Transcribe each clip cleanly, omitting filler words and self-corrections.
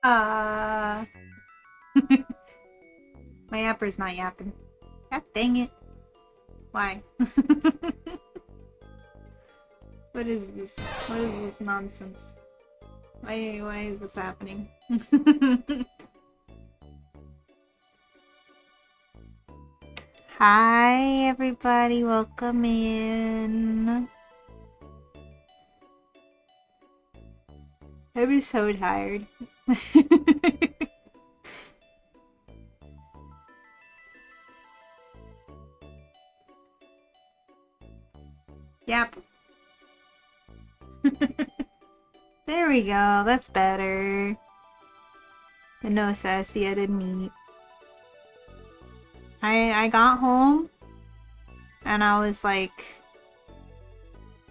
Uh... My yapper's not yapping. God dang it. Why? What is this? What is this nonsense? Why is this happening? Hi everybody, welcome in. I'm so tired. Yep. There we go, that's better. But no, Sassy, I didn't eat. I got home and I was like,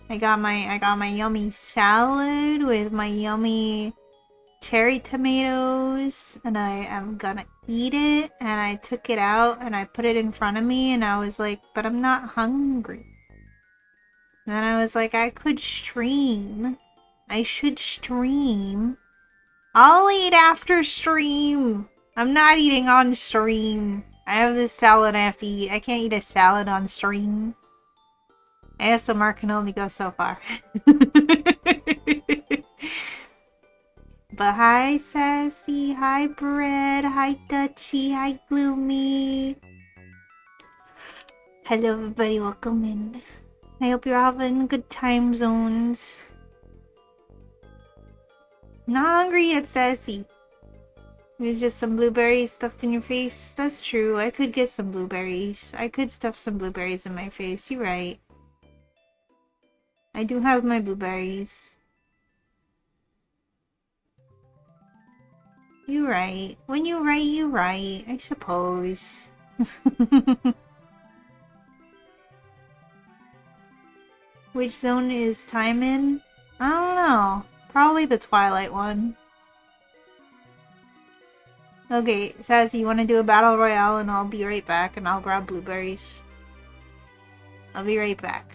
I got my yummy salad with my yummy cherry tomatoes, and I am gonna eat it, and I took it out and I put it in front of me and I was like, but I'm not hungry. And then I was like, I could stream. I should stream. I'll eat after stream. I'm not eating on stream. I have this salad I have to eat. I can't eat a salad on stream. ASMR can only go so far. But hi Sassy, hi Bread, hi Dutchy, hi Gloomy. Hello everybody, welcome in. I hope you're having good time zones. Not hungry yet, Sassy. There's just some blueberries stuffed in your face. That's true, I could get some blueberries. I could stuff some blueberries in my face, you're right. I do have my blueberries. You're right. When you're right, I suppose. Which zone is time in? I don't know. Probably the Twilight one. Okay, Sassy, you want to do a battle royale and I'll be right back and I'll grab blueberries. I'll be right back.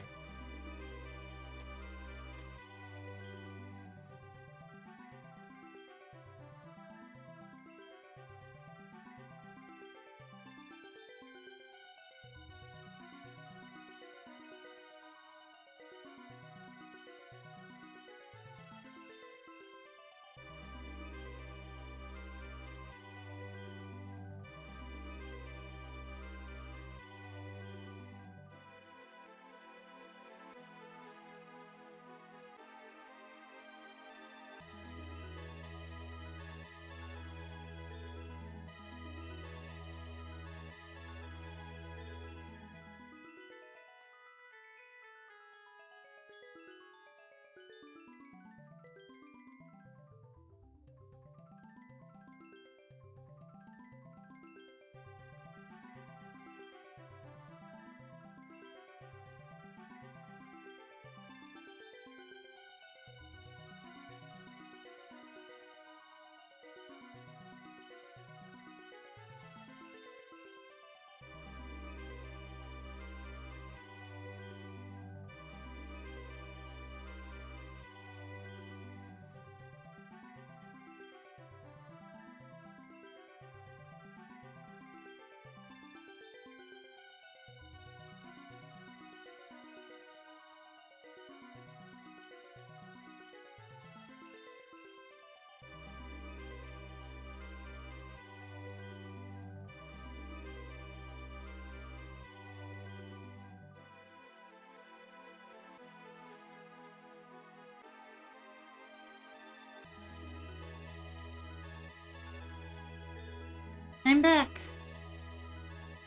I'm back.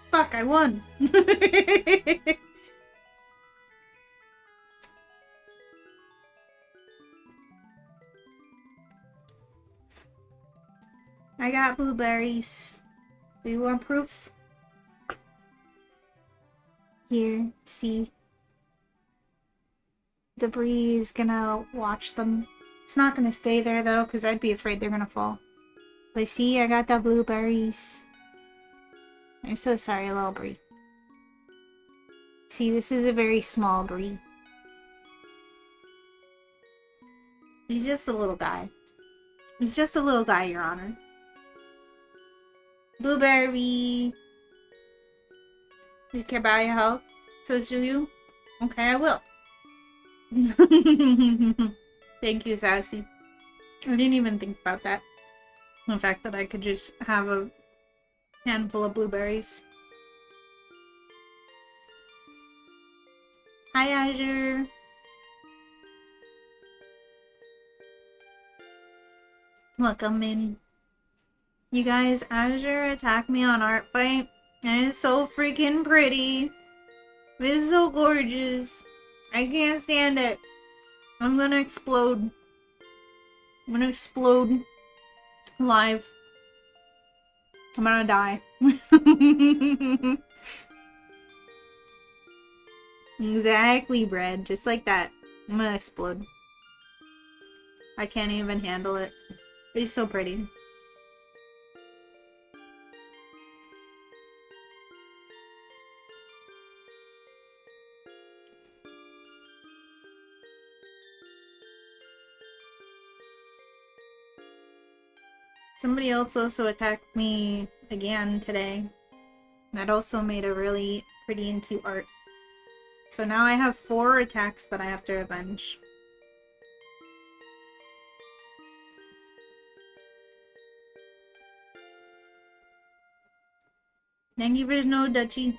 Fuck, I won. I got blueberries. Do you want proof? Here, see. Debris is gonna watch them. It's not gonna stay there though, because I'd be afraid they're gonna fall. But see, I got the blueberries. I'm so sorry, little Brie. See, this is a very small Brie. He's just a little guy. It's just a little guy, Your Honor. Blueberry. You care about your health? So do you? Okay, I will. Thank you, Sassy. I didn't even think about that. The fact that I could just have a handful of blueberries. Hi, Azure. Welcome in. You guys, Azure attacked me on Art Fight, and it's so freaking pretty. It's so gorgeous. I can't stand it. I'm gonna explode. I'm gonna explode live. I'm gonna die. Exactly, Brad. Just like that. I'm gonna explode. I can't even handle it. It's so pretty. Somebody else also attacked me again today. That also made a really pretty and cute art. So now I have 4 attacks that I have to avenge. Thank you for the note, Dutchie.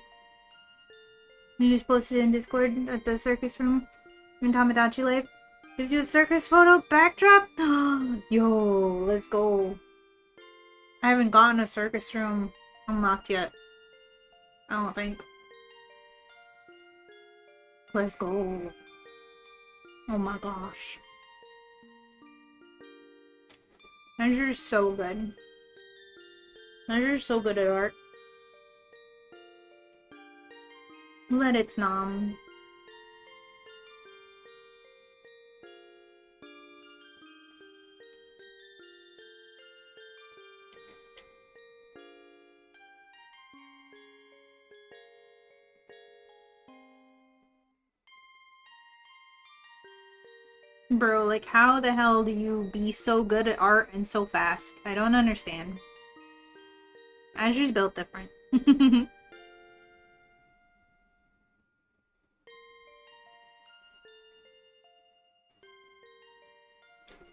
You just posted in Discord at the circus room in Tamagotchi Life. Gives you a circus photo backdrop? Yo, let's go. I haven't gotten a circus room unlocked yet. I don't think. Let's go. Oh my gosh. Measure's so good. Measure's so good at art. Let it nom. Bro, like, how the hell do you be so good at art and so fast? I don't understand. Azure's built different.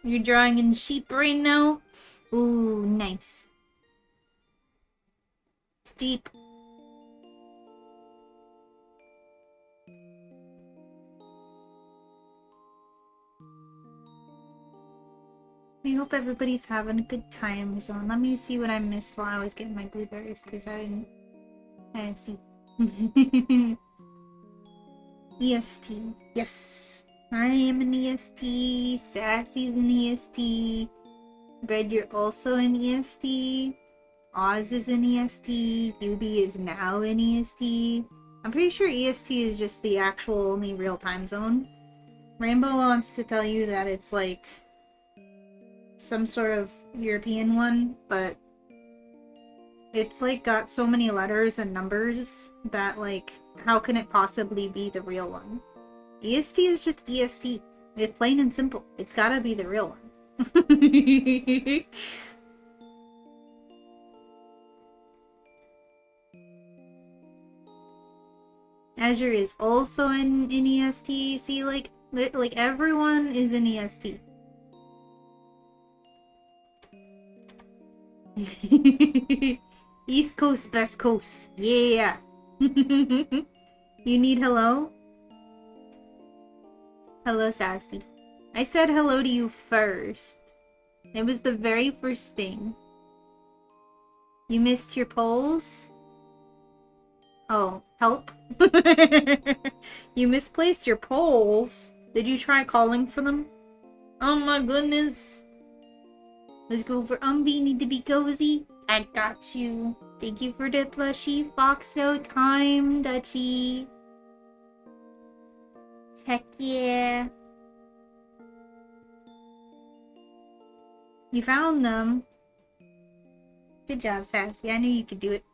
You're drawing in sheep right now? Ooh, nice. Steep. I hope everybody's having a good time zone. Let me see what I missed while I was getting my blueberries, because I didn't see. EST. Yes. I am an EST. Sassy's an EST. Red, you're also an EST. Oz is an EST. Yubi is now an EST. I'm pretty sure EST is just the actual only real time zone. Rainbow wants to tell you that it's like some sort of European one, but it's like got so many letters and numbers that like how can it possibly be the real one? EST is just EST. It's plain and simple. It's gotta be the real one. Azure is also in EST. See, like everyone is in EST. East Coast, Best Coast. Yeah. You need hello? Hello, Sassy. I said hello to you first. It was the very first thing. You missed your polls? Oh, help. You misplaced your polls. Did you try calling for them? Oh my goodness. Let's go for need to be cozy. I got you. Thank you for the plushie Foxo time, Dutchie. Heck yeah. You found them. Good job, Sassy. I knew you could do it.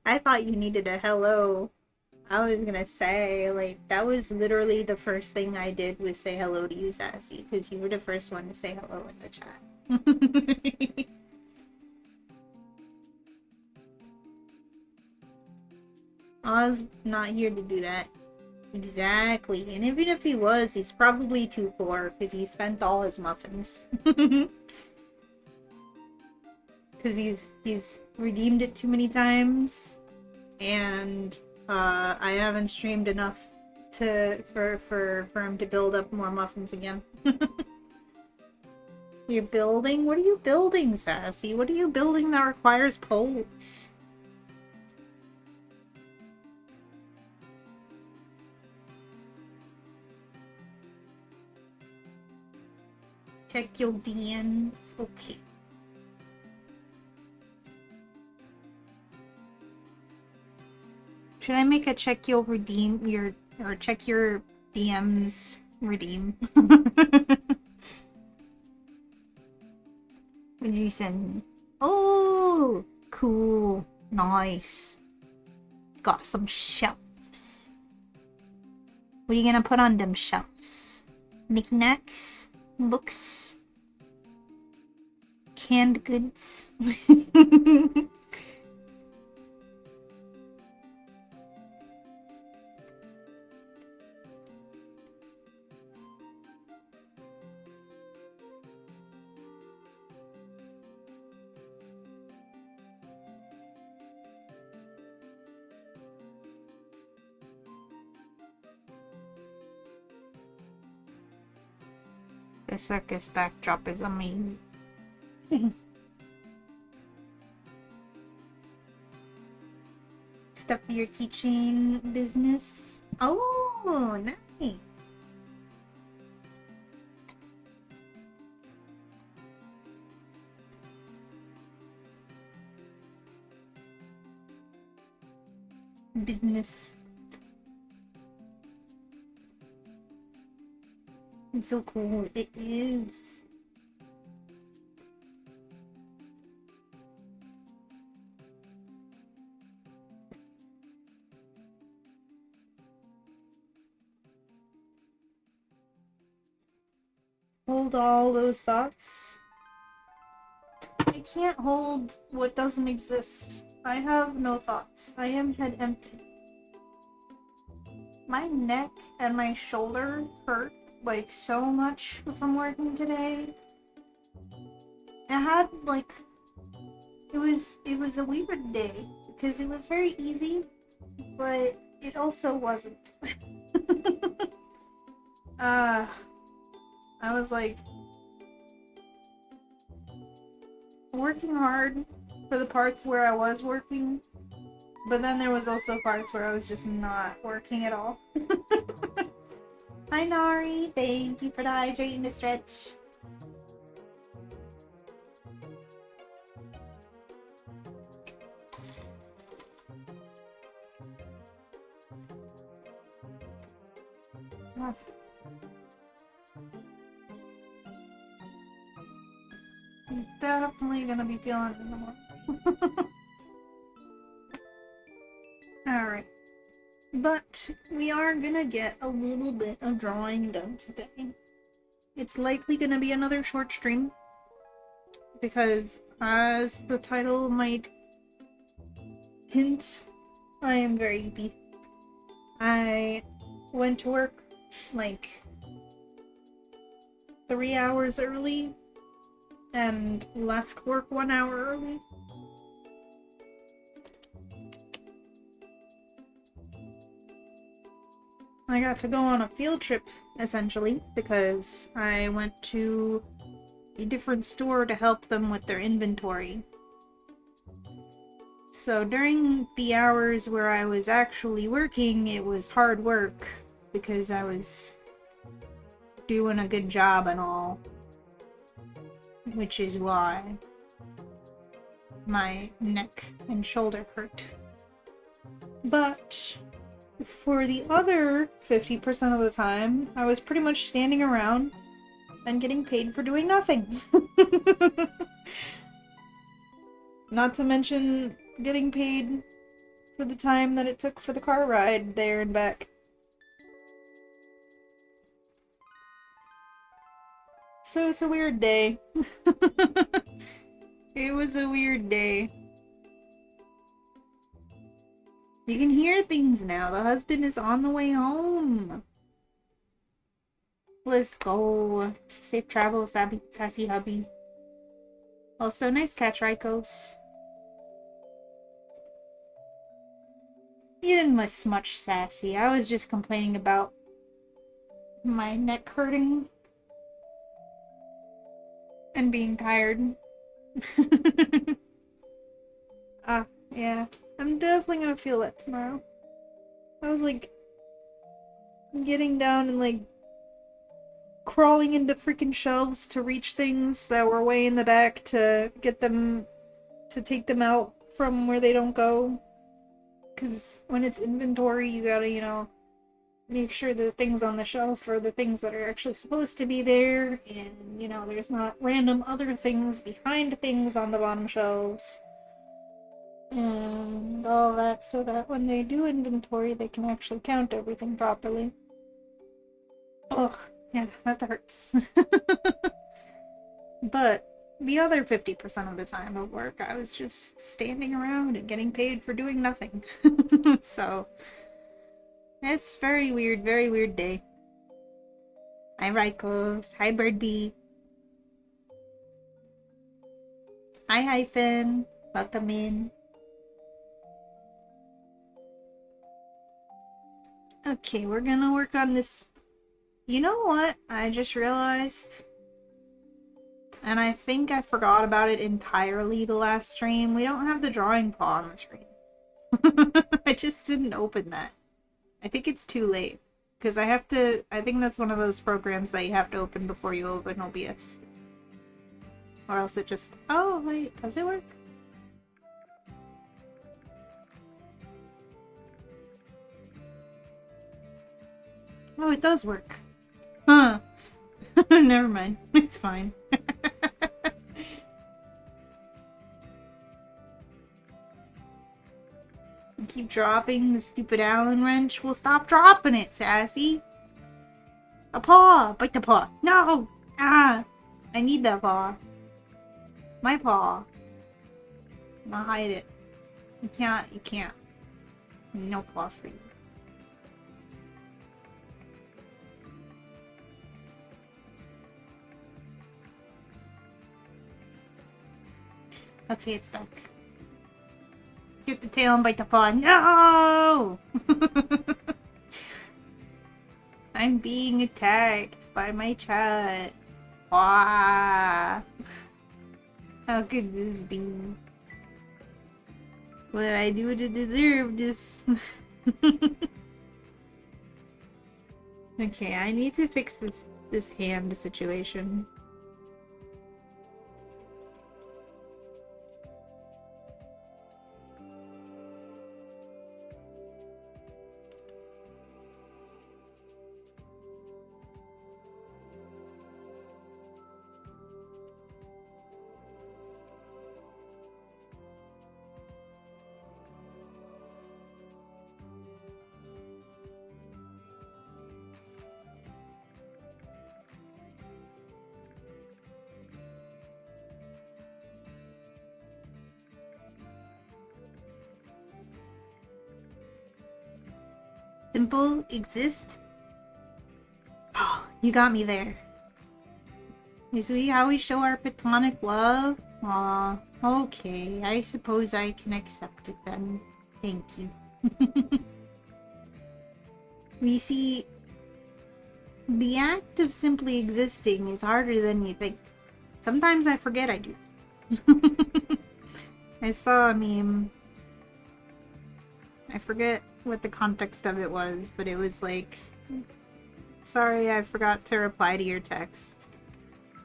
I thought you needed a hello. I was gonna say, like, that was literally the first thing I did was say hello to you, Sassy, because you were the first one to say hello in the chat. Oz not here to do that. Exactly. And even if he was, he's probably too poor because he spent all his muffins. Because he's redeemed it too many times, and I haven't streamed enough for him to build up more muffins again. You're building? What are you building, Sassy? What are you building that requires poles? Check your DMs. Okay. Should I make a check your redeem your or check your DMs redeem? What did you send me? Oh, cool. Nice. Got some shelves. What are you gonna put on them shelves? Knickknacks? Books? Canned goods? The circus backdrop is amazing. Stuff for your keychain business. Oh, nice. Business. It's so cool. It is. Hold all those thoughts. I can't hold what doesn't exist. I have no thoughts. I am head empty. My neck and my shoulder hurt like so much from working today. I had like it was a weird day because it was very easy, but it also wasn't. I was like working hard for the parts where I was working, but then there was also parts where I was just not working at all. Hi Nari, thank you for the hydrating the stretch. Oh. I'm definitely gonna be feeling it in the morning. Alright. But we are gonna get a little bit of drawing done today. It's likely gonna be another short stream because, as the title might hint, I am very eepy. I went to work like 3 hours early and left work 1 hour early. I got to go on a field trip, essentially, because I went to a different store to help them with their inventory. So during the hours where I was actually working, it was hard work, because I was doing a good job and all. Which is why my neck and shoulder hurt. But for the other 50% of the time, I was pretty much standing around and getting paid for doing nothing. Not to mention getting paid for the time that it took for the car ride there and back. So it's a weird day. It was a weird day. You can hear things now. The husband is on the way home. Let's go. Safe travel, sassy hubby. Also, nice catch, Rikos. You didn't much sassy. I was just complaining about my neck hurting and being tired. Yeah. I'm definitely gonna feel that tomorrow. I was like getting down and like crawling into freaking shelves to reach things that were way in the back to get them, to take them out from where they don't go. Because when it's inventory, you gotta, you know, make sure the things on the shelf are the things that are actually supposed to be there, and, you know, there's not random other things behind things on the bottom shelves. And all that, so that when they do inventory, they can actually count everything properly. Ugh, yeah, that hurts. But the other 50% of the time of work, I was just standing around and getting paid for doing nothing. So, it's very weird day. Hi, Rikos. Hi, Birdbee. Hi, Hyphen. Welcome in. Okay, we're gonna work on this. You know what? I just realized, and I think I forgot about it entirely the last stream. We don't have the drawing paw on the screen. I just didn't open that. I think it's too late. Because I think that's one of those programs that you have to open before you open OBS. Or else it just... Oh, wait, does it work? Oh, it does work. Huh. Never mind. It's fine. Keep dropping the stupid Allen wrench. Well, stop dropping it, Sassy. A paw! Bite the paw. No! Ah! I need that paw. My paw. I'm gonna hide it. You can't. No paw for you. Okay, it's back. Get the tail and bite the paw. No! I'm being attacked by my chat. Wah! How could this be? What did I do to deserve this? Okay, I need to fix this hand situation. Simple exist? Oh, you got me there. Is we how we show our platonic love? Aw, okay. I suppose I can accept it then. Thank you. You see, the act of simply existing is harder than you think. Sometimes I forget I do. I saw a meme. I forget what the context of it was, but it was like, sorry, I forgot to reply to your text.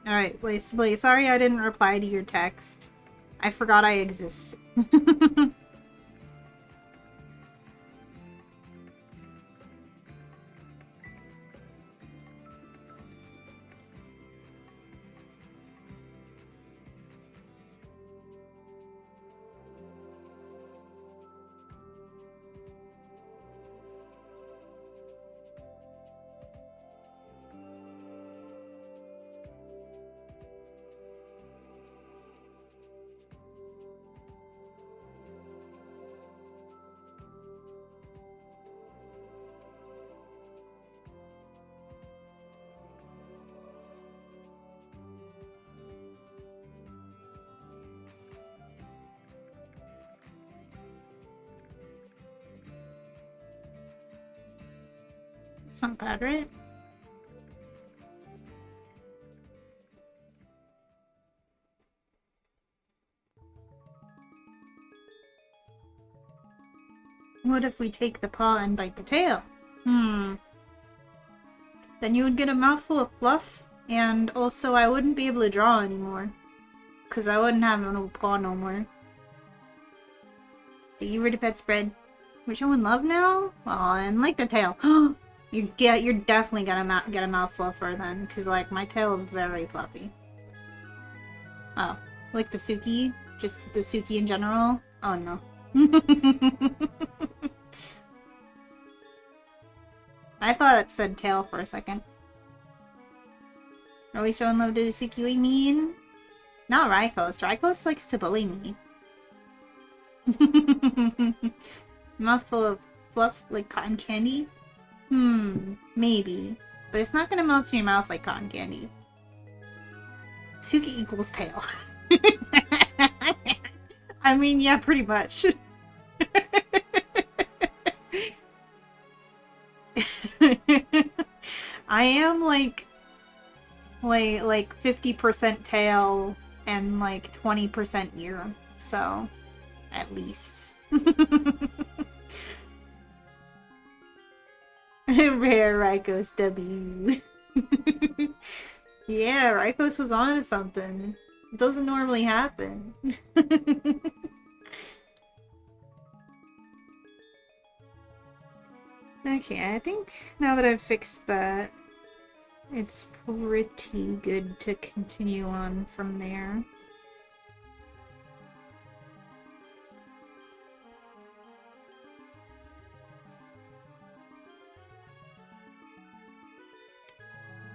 Alright, like, sorry I didn't reply to your text. I forgot I exist. It's not bad, right? What if we take the paw and bite the tail? Then you would get a mouthful of fluff, and also I wouldn't be able to draw anymore. Because I wouldn't have no paw no more. Thank you for the pet spread. Which one would love now? Aw, and like the tail. You're definitely gonna get a mouthful of fur then, because like my tail is very fluffy. Oh, like the Suki? Just the Suki in general? Oh no. I thought it said tail for a second. Are we showing love to the Suki we mean? Not Rykos. Rykos likes to bully me. Mouthful of fluff like cotton candy? Maybe. But it's not gonna melt in your mouth like cotton candy. Suki equals tail. I mean, yeah, pretty much. I am like 50% tail and like 20% ear, so at least. Rare Rykos W. Yeah, Rykos was on to something. It doesn't normally happen. Okay, I think now that I've fixed that, it's pretty good to continue on from there.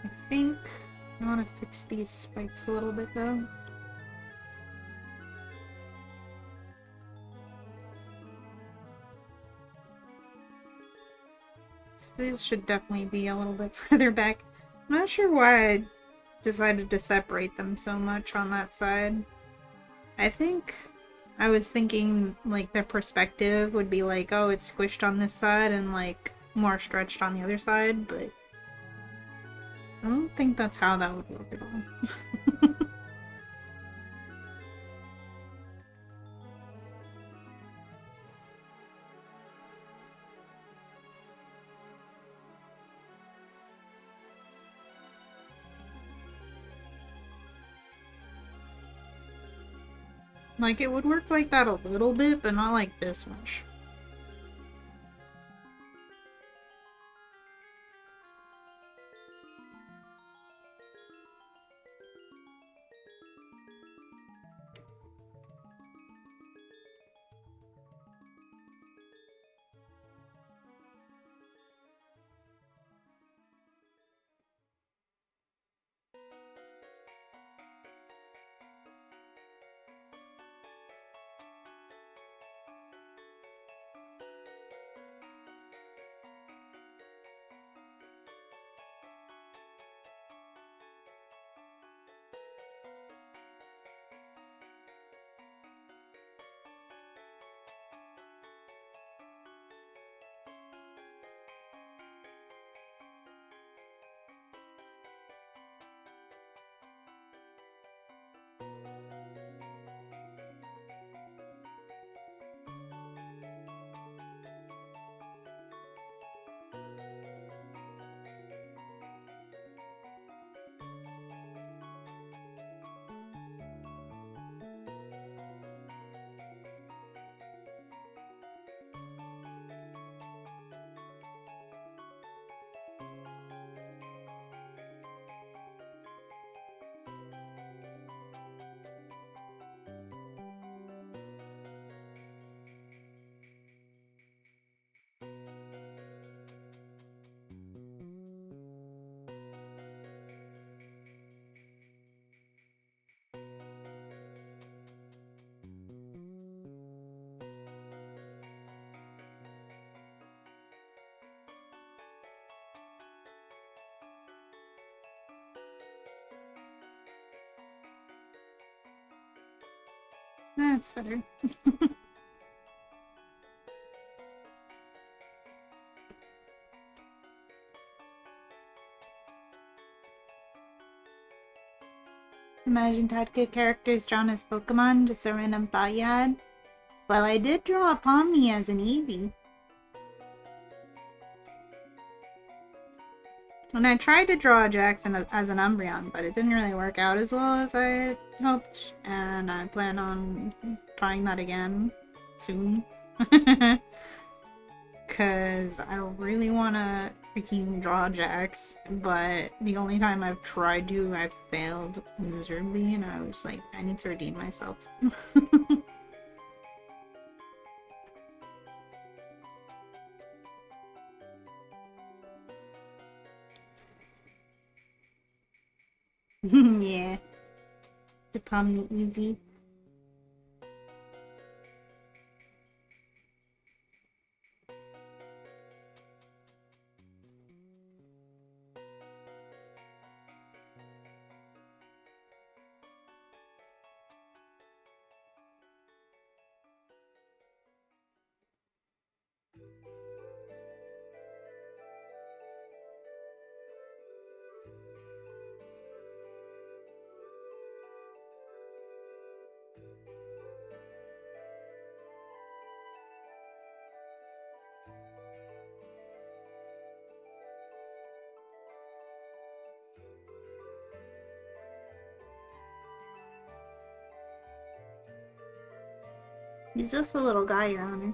I think I want to fix these spikes a little bit though. These should definitely be a little bit further back. I'm not sure why I decided to separate them so much on that side. I think I was thinking like their perspective would be like, oh, it's squished on this side and like more stretched on the other side, but I don't think that's how that would work at all. Like, it would work like that a little bit, but not like this much. That's better. imagined had good characters drawn as Pokemon, just a random thought you had. Well, I did draw a Pomni as an Eevee. And I tried to draw Jackson as an Umbreon, but it didn't really work out as well as I had hoped, and I plan on trying that again soon. Because I really want to freaking draw Jax, but the only time I've tried to, I've failed miserably, and I was like, I need to redeem myself. Yeah. The Pomni Eevee. He's just a little guy, Your Honor.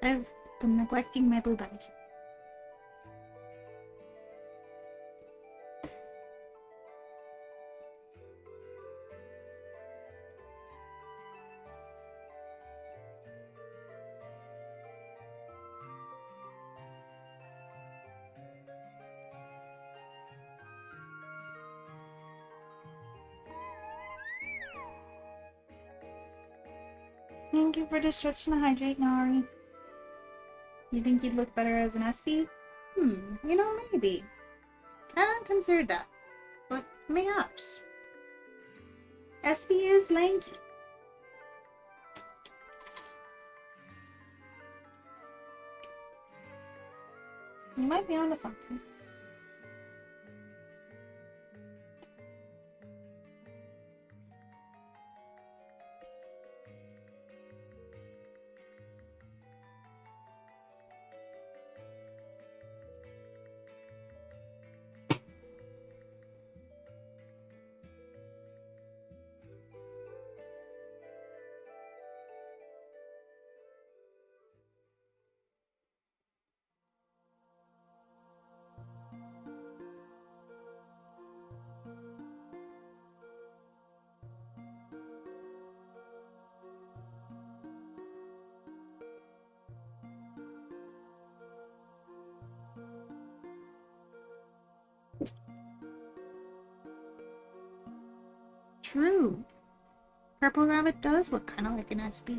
I've been neglecting my blueberries. Thank you for the stretch and hydrate, Nari. You think you'd look better as an SP? You know, maybe. I hadn't considered that, but mayhaps. SP is lanky. You might be onto something. True. Purple Rabbit does look kind of like an SP.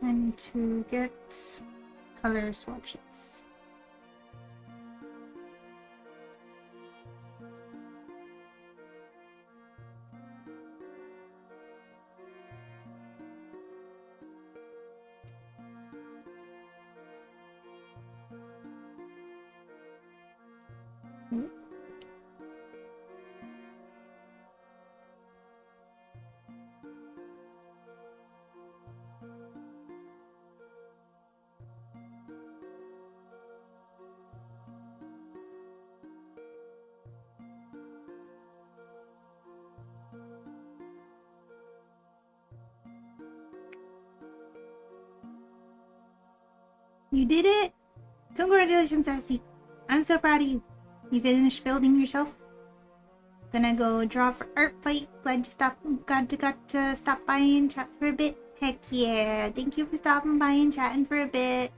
And to get color swatches. You did it! Congratulations, Sassy. I'm so proud of you. You finished building yourself? Gonna go draw for art fight. Glad you got to stop by and chat for a bit. Heck yeah. Thank you for stopping by and chatting for a bit.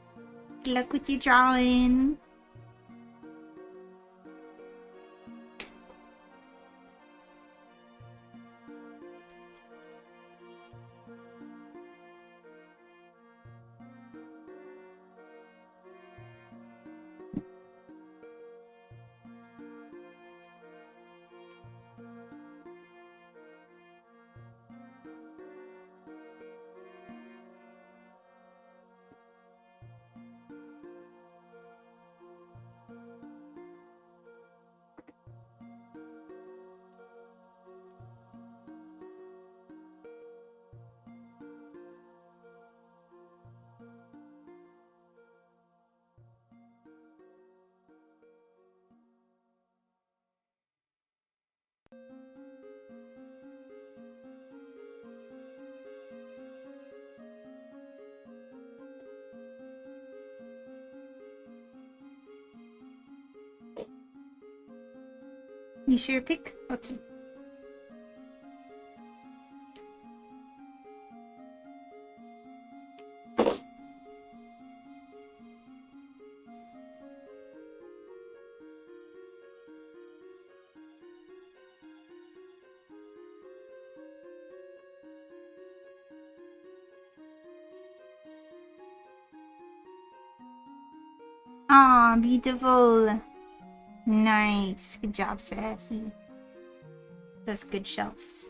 Good luck with your drawing. You sure pick? Okay. Aw, beautiful. Nice. Good job, Sassy. That's good shelves.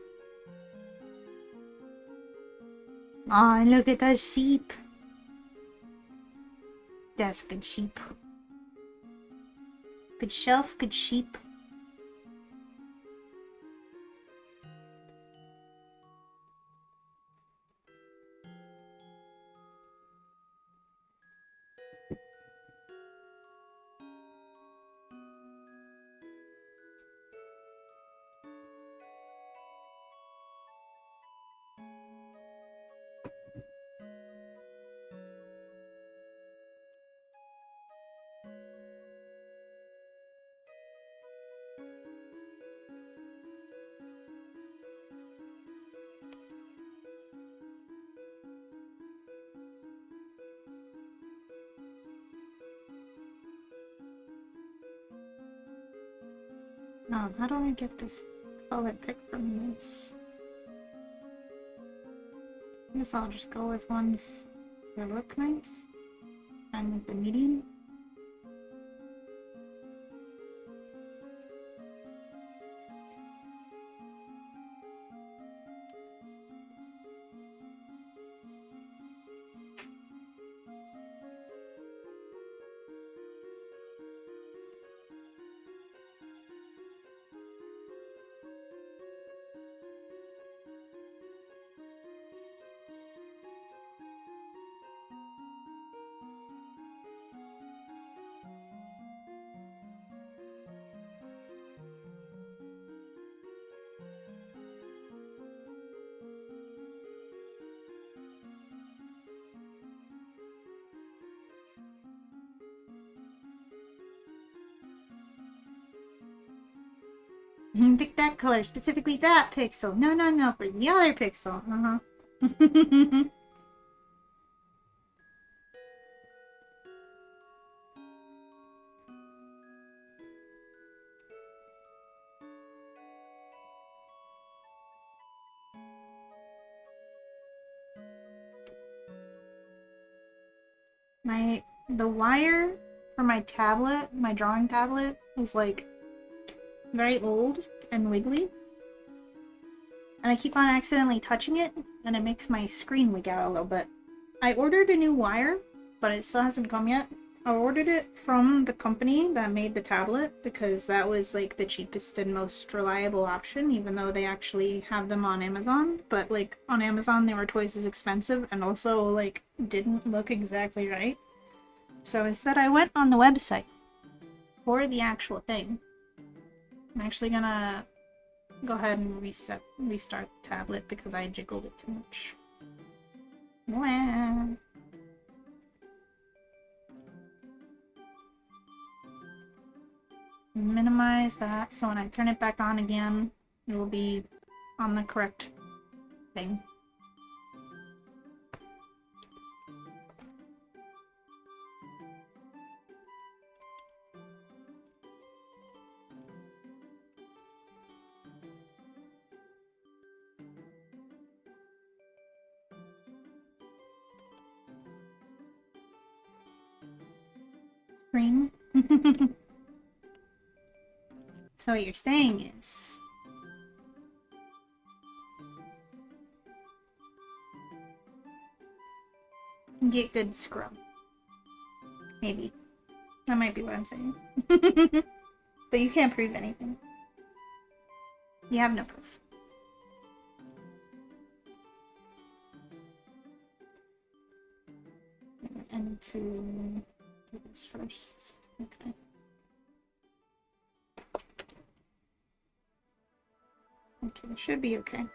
Aw, look at that sheep. That's good sheep. Good shelf, good sheep. Oh, how do I get this color pick from this? I guess I'll just go with ones that look nice. And with the medium. Pick that color, specifically that pixel. No, no, no, for the other pixel. Uh-huh. The wire for my tablet, my drawing tablet, is like very old and wiggly. And I keep on accidentally touching it, and it makes my screen wig out a little bit. I ordered a new wire, but it still hasn't come yet. I ordered it from the company that made the tablet because that was like the cheapest and most reliable option, even though they actually have them on Amazon. But like on Amazon, they were twice as expensive and also like didn't look exactly right. So instead, I went on the website for the actual thing. I'm actually gonna go ahead and restart the tablet because I jiggled it too much. Wah. Minimize that so when I turn it back on again, it will be on the correct thing. Screen. So what you're saying is get good scrub. Maybe. That might be what I'm saying. But you can't prove anything. You have no proof. I need to do this first. Okay. Okay, should be okay.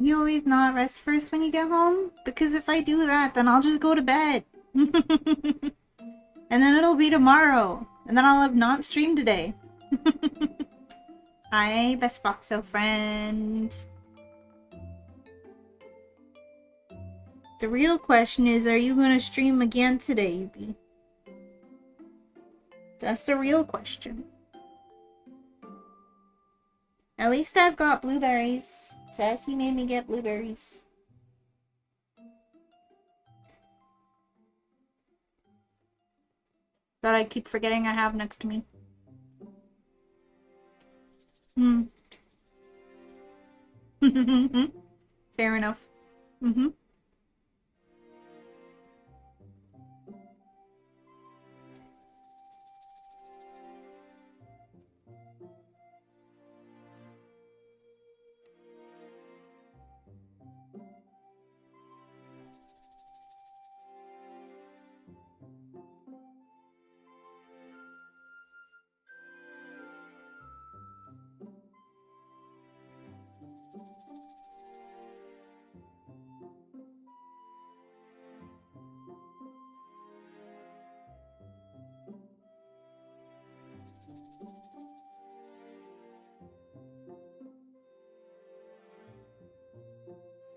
You always not rest first when you get home? Because if I do that, then I'll just go to bed. And then it'll be tomorrow. And then I'll have not streamed today. Hi, best Foxo friend. The real question is, are you gonna stream again today, Eepy? That's the real question. At least I've got blueberries. Sassy made me get blueberries. That I keep forgetting I have next to me. Fair enough.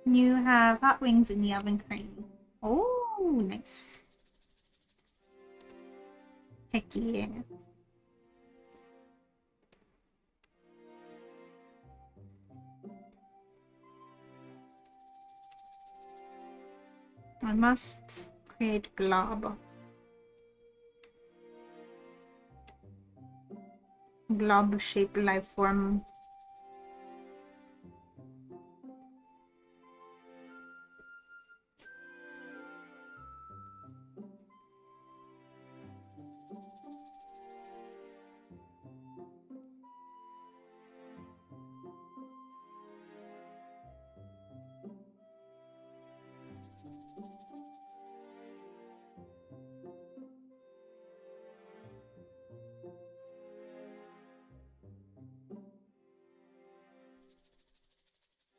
You have hot wings in the oven currently. Oh, nice. Heck yeah. I must create glob. Glob-shaped life form.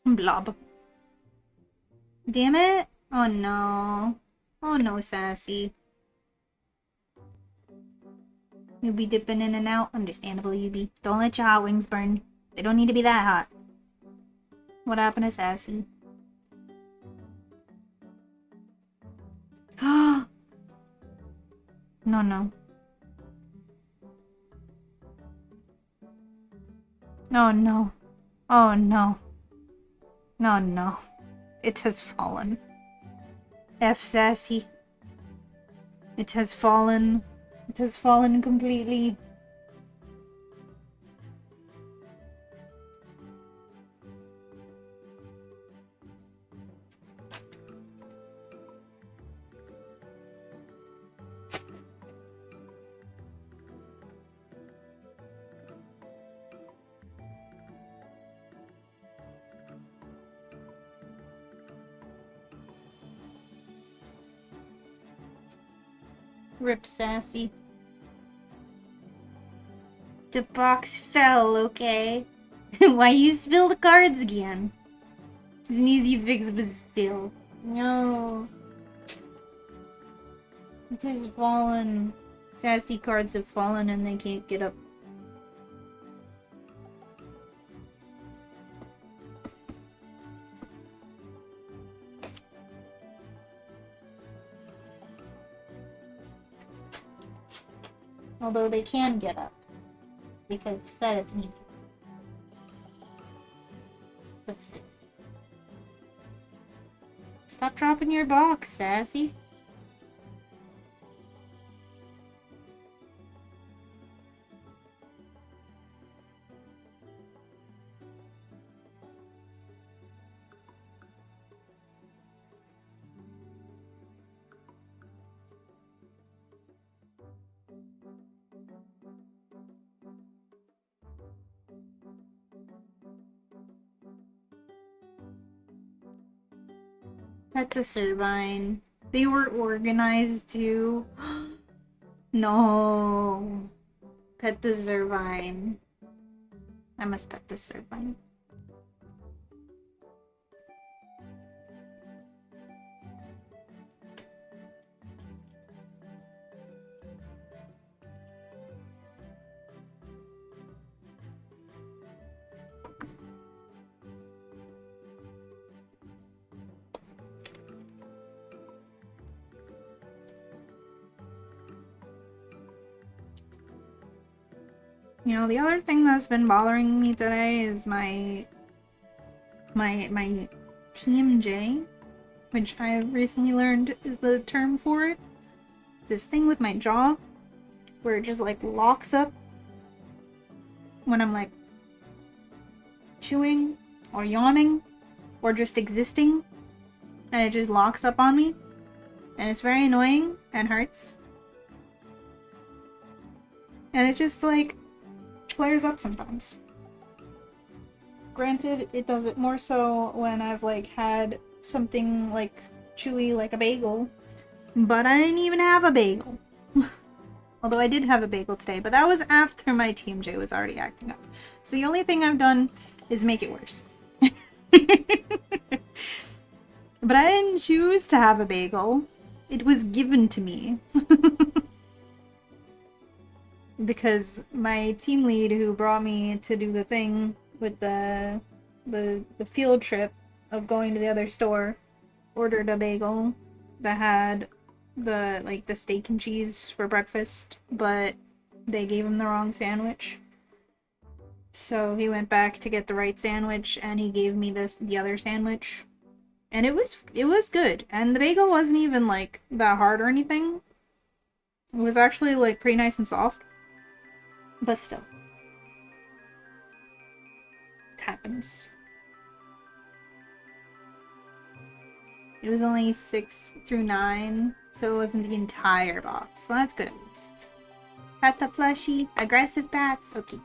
Blob. Damn it! Oh no. Oh no, Sassy. You'll be dipping in and out. Understandable, you be. Don't let your hot wings burn. They don't need to be that hot. What happened to Sassy? No, no. Oh no. Oh no. No, no. It has fallen. F Sassy. It has fallen. It has fallen completely. Rip Sassy. The box fell, okay? Why you spill the cards again? It's an easy fix, but still. No. It has fallen. Sassy cards have fallen and they can't get up. Although they can get up. Because you said it's easy. But still. Stop dropping your box, Sassy. Pet the Servine. They were organized too. No. Pet the Servine. I must pet the Servine. You know, the other thing that's been bothering me today is my TMJ, which I recently learned is the term for it. It's this thing with my jaw where it just like locks up when I'm like chewing or yawning or just existing, and it just locks up on me, and it's very annoying and hurts. And it just like flares up sometimes. Granted, it does it more so when I've like had something like chewy like a bagel, but I didn't even have a bagel. Although I did have a bagel today, but that was after my TMJ was already acting up. So the only thing I've done is make it worse. But I didn't choose to have a bagel. It was given to me. Because my team lead who brought me to do the thing with the field trip of going to the other store ordered a bagel that had the steak and cheese for breakfast, but they gave him the wrong sandwich. So he went back to get the right sandwich and he gave me the other sandwich. And it was good. And the bagel wasn't even like that hard or anything. It was actually like pretty nice and soft. But still. It happens. It was only 6 through 9, so it wasn't the entire box. So that's good at least. Pat the plushie. Aggressive bats. Okay.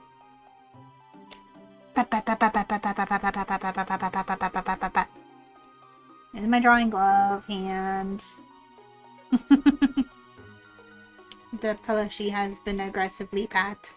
Pat, pat, pat, pat, pat, pat, pat, pat, pat, pat, pat, pat, pat, pat, pat, pat, pat, pat, pat, pat. This is my drawing glove hand. The plushie has been aggressively pat.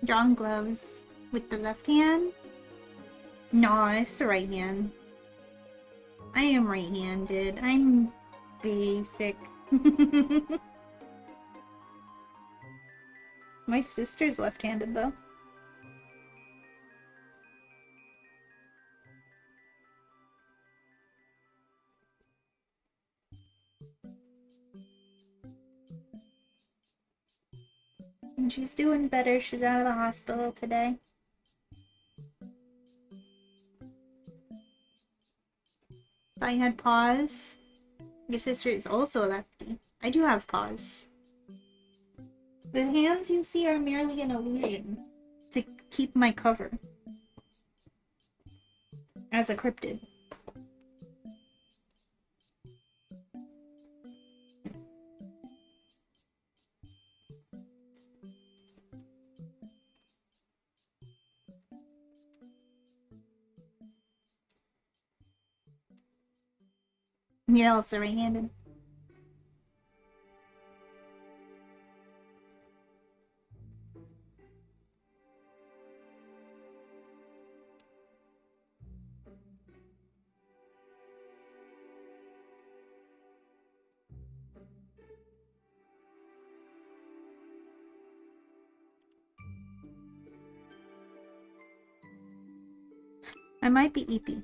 Drawing gloves with the left hand? No, it's the right hand. I am right-handed. I'm basic. My sister's left-handed though. And she's doing better. She's out of the hospital today. I had paws. Your sister is also a lefty. I do have paws. The hands you see are merely an illusion to keep my cover as a cryptid. You're also right-handed. I might be Eepy.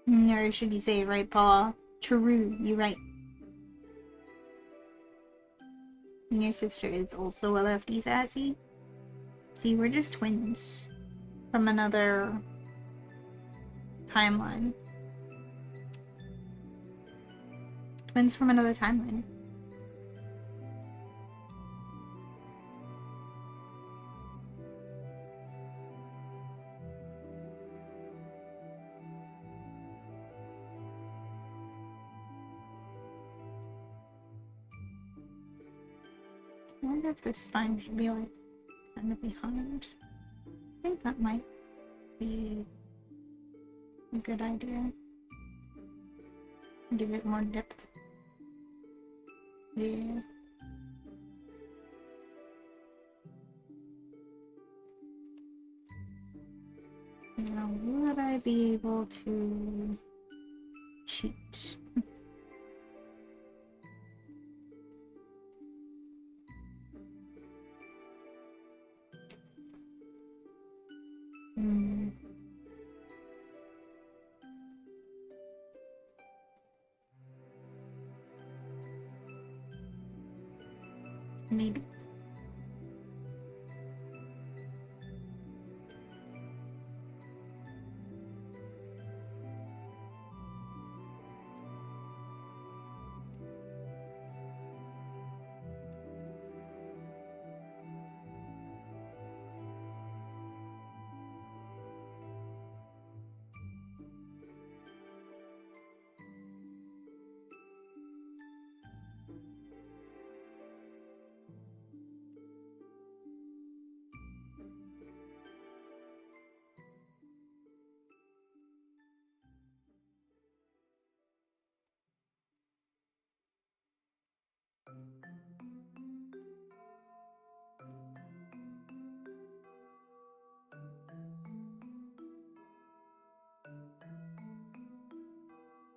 Or should you say right paw? True, you're right. And your sister is also a lefty sassy. See, we're just twins from another timeline. Twins from another timeline. I wonder if this spine should be like kind of behind. I think that might be a good idea. Give it more depth. Yeah. Now, would I be able to cheat? Maybe.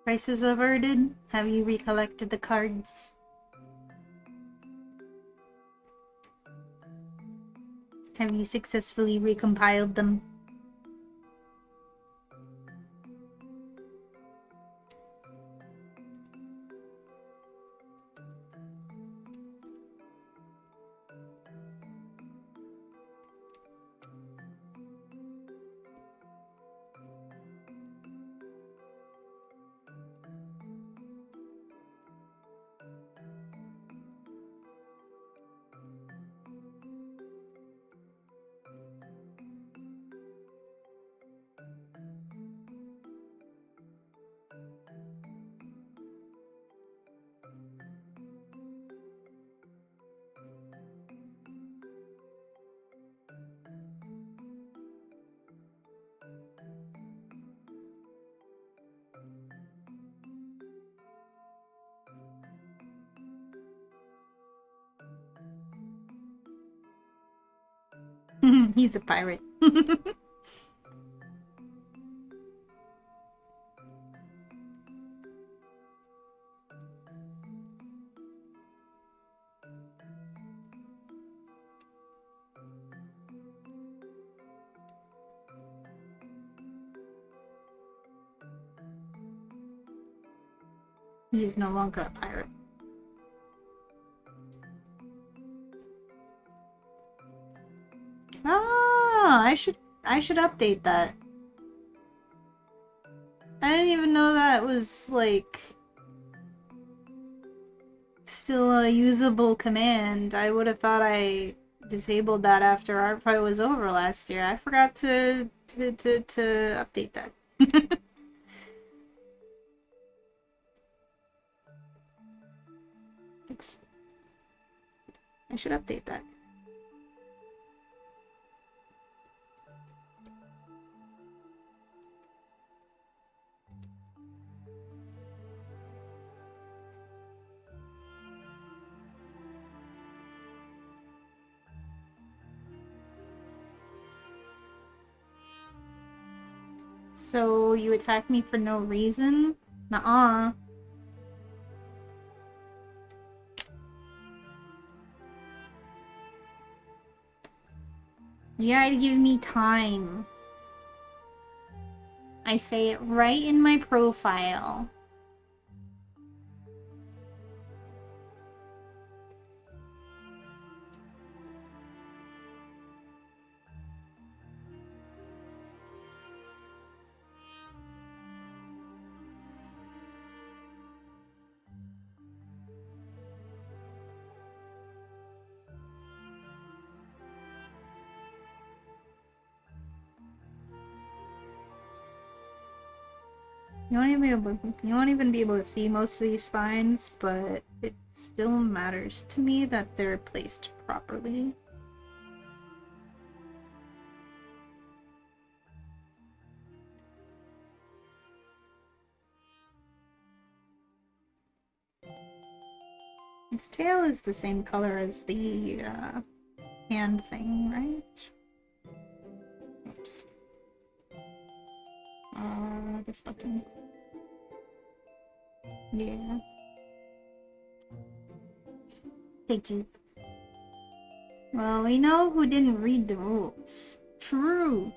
Crisis averted? Have you recollected the cards? Have you successfully recompiled them? He's a pirate. He is no longer a pirate. Ah, I should update that. I didn't even know that was like still a usable command. I would have thought I disabled that after our fight was over last year. I forgot to update that. Oops. I should update that. So you attack me for no reason? Nuh-uh. You gotta give me time. I say it right in my profile. You won't even be able to see most of these spines, but it still matters to me that they're placed properly. Its tail is the same color as the hand thing, right? Oops. This button. Yeah. Thank you. Well, we know who didn't read the rules. True.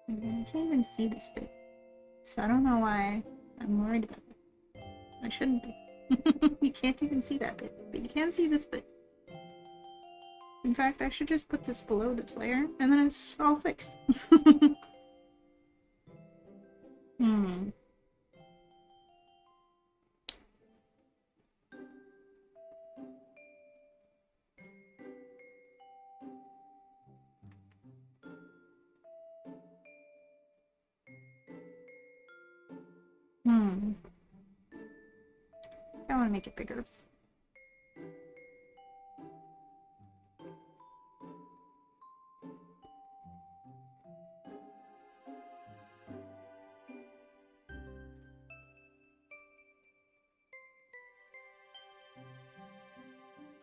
I can't even see this bit, so I don't know why I'm worried about it. I shouldn't be. You can't even see that bit, but you can see this bit. In fact, I should just put this below this layer, and then it's all fixed. Hmm. Hmm. I want to make it bigger.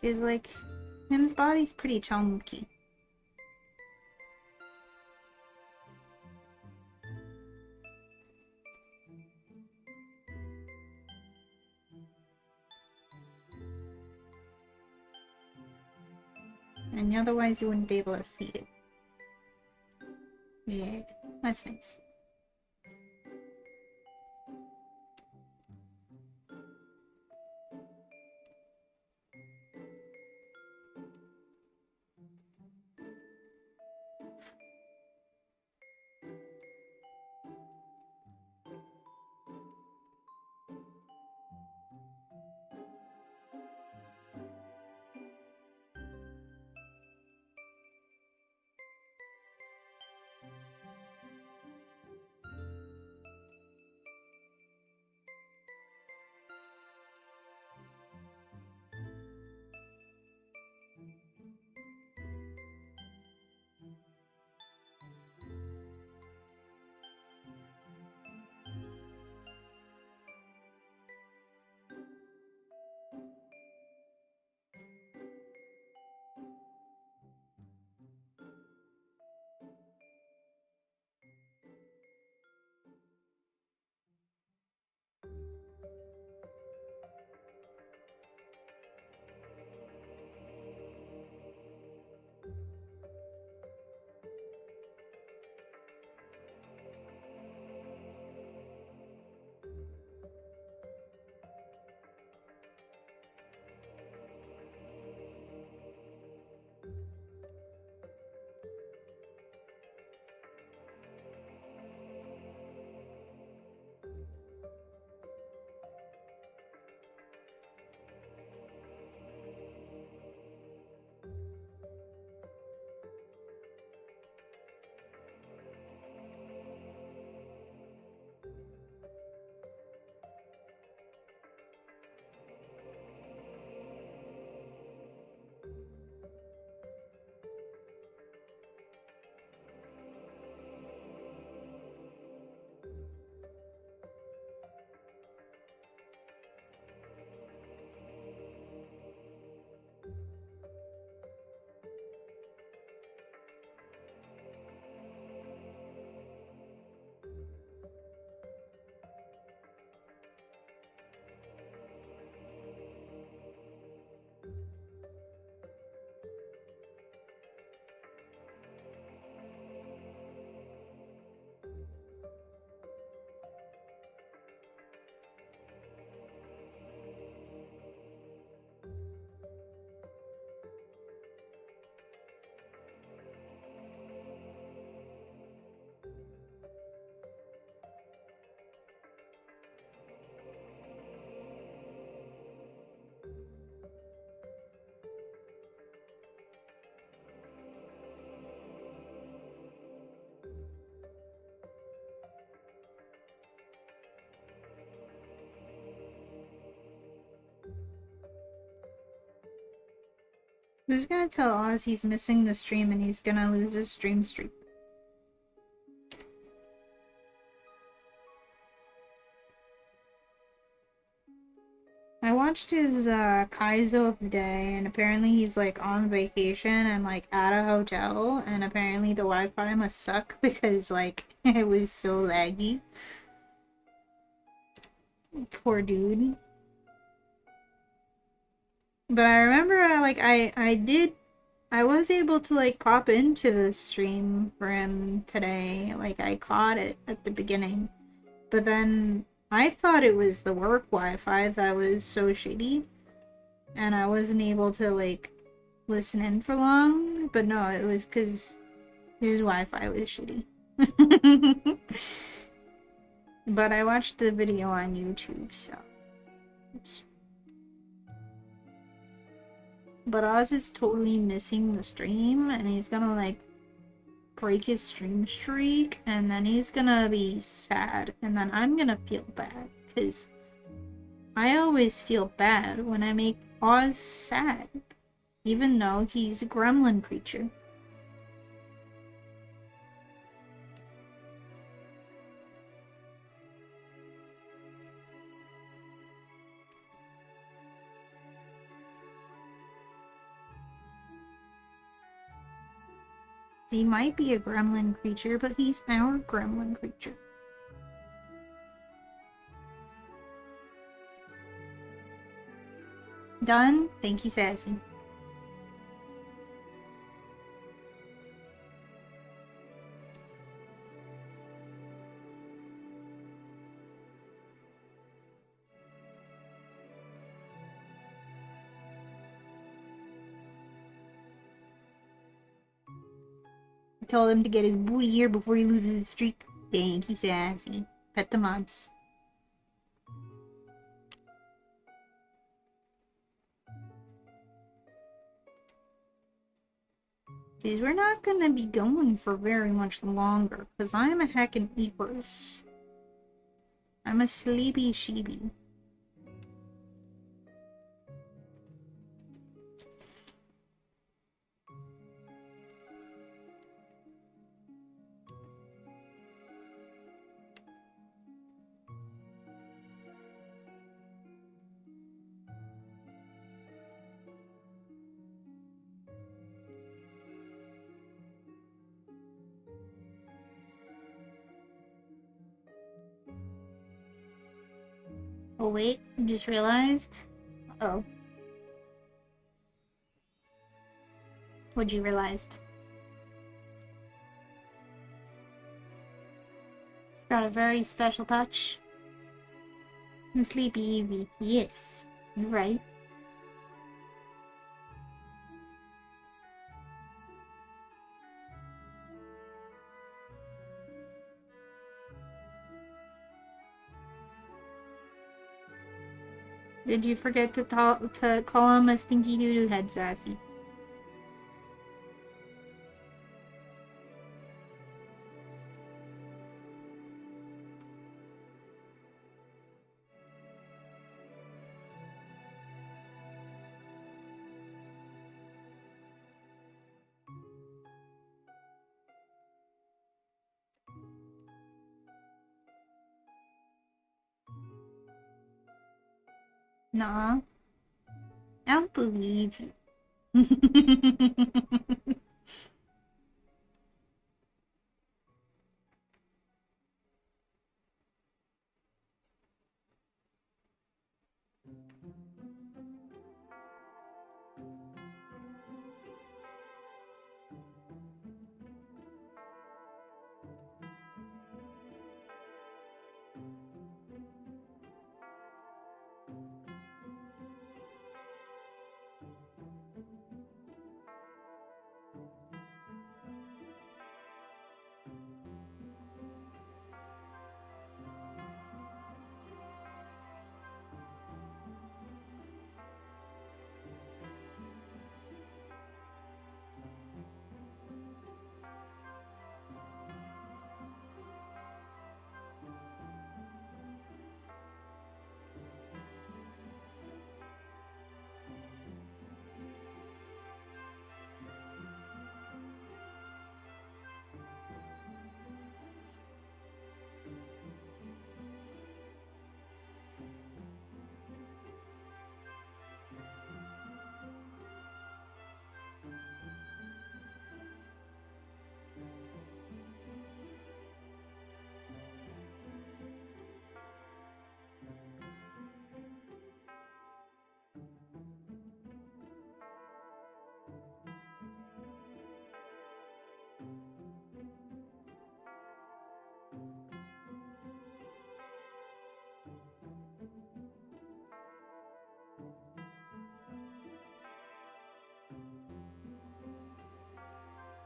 Is like, him's body's pretty chunky. And otherwise you wouldn't be able to see it. Yeah, that's nice. Who's gonna tell Oz he's missing the stream and he's gonna lose his stream streak? I watched his Kaizo of the day, and apparently he's like on vacation and like at a hotel, and apparently the Wi-Fi must suck because like it was so laggy. Poor dude. But I remember I was able to like pop into the stream for him today. Like I caught it at the beginning. But then I thought it was the work Wi-Fi that was so shitty, and I wasn't able to like listen in for long. But no, it was because his Wi-Fi was shitty. But I watched the video on YouTube, so. Oops. But Oz is totally missing the stream, and he's gonna like break his stream streak, and then he's gonna be sad, and then I'm gonna feel bad, because I always feel bad when I make Oz sad, even though he's a gremlin creature. He might be a gremlin creature, but he's our gremlin creature. Done? Thank you, Sassy. I told him to get his booty here before he loses his streak. Thank you, Sassy. Pet the mods. Because we're not gonna be going for very much longer, because I'm a heckin' Eepers. I'm a sleepy sheepy. Oh wait, I just realized. Uh-oh. What'd you realize? Got a very special touch. And Sleepy Eevee. Yes, you're right. Did you forget to call him a stinky doo-doo head, Sassy? Nah, I don't believe you.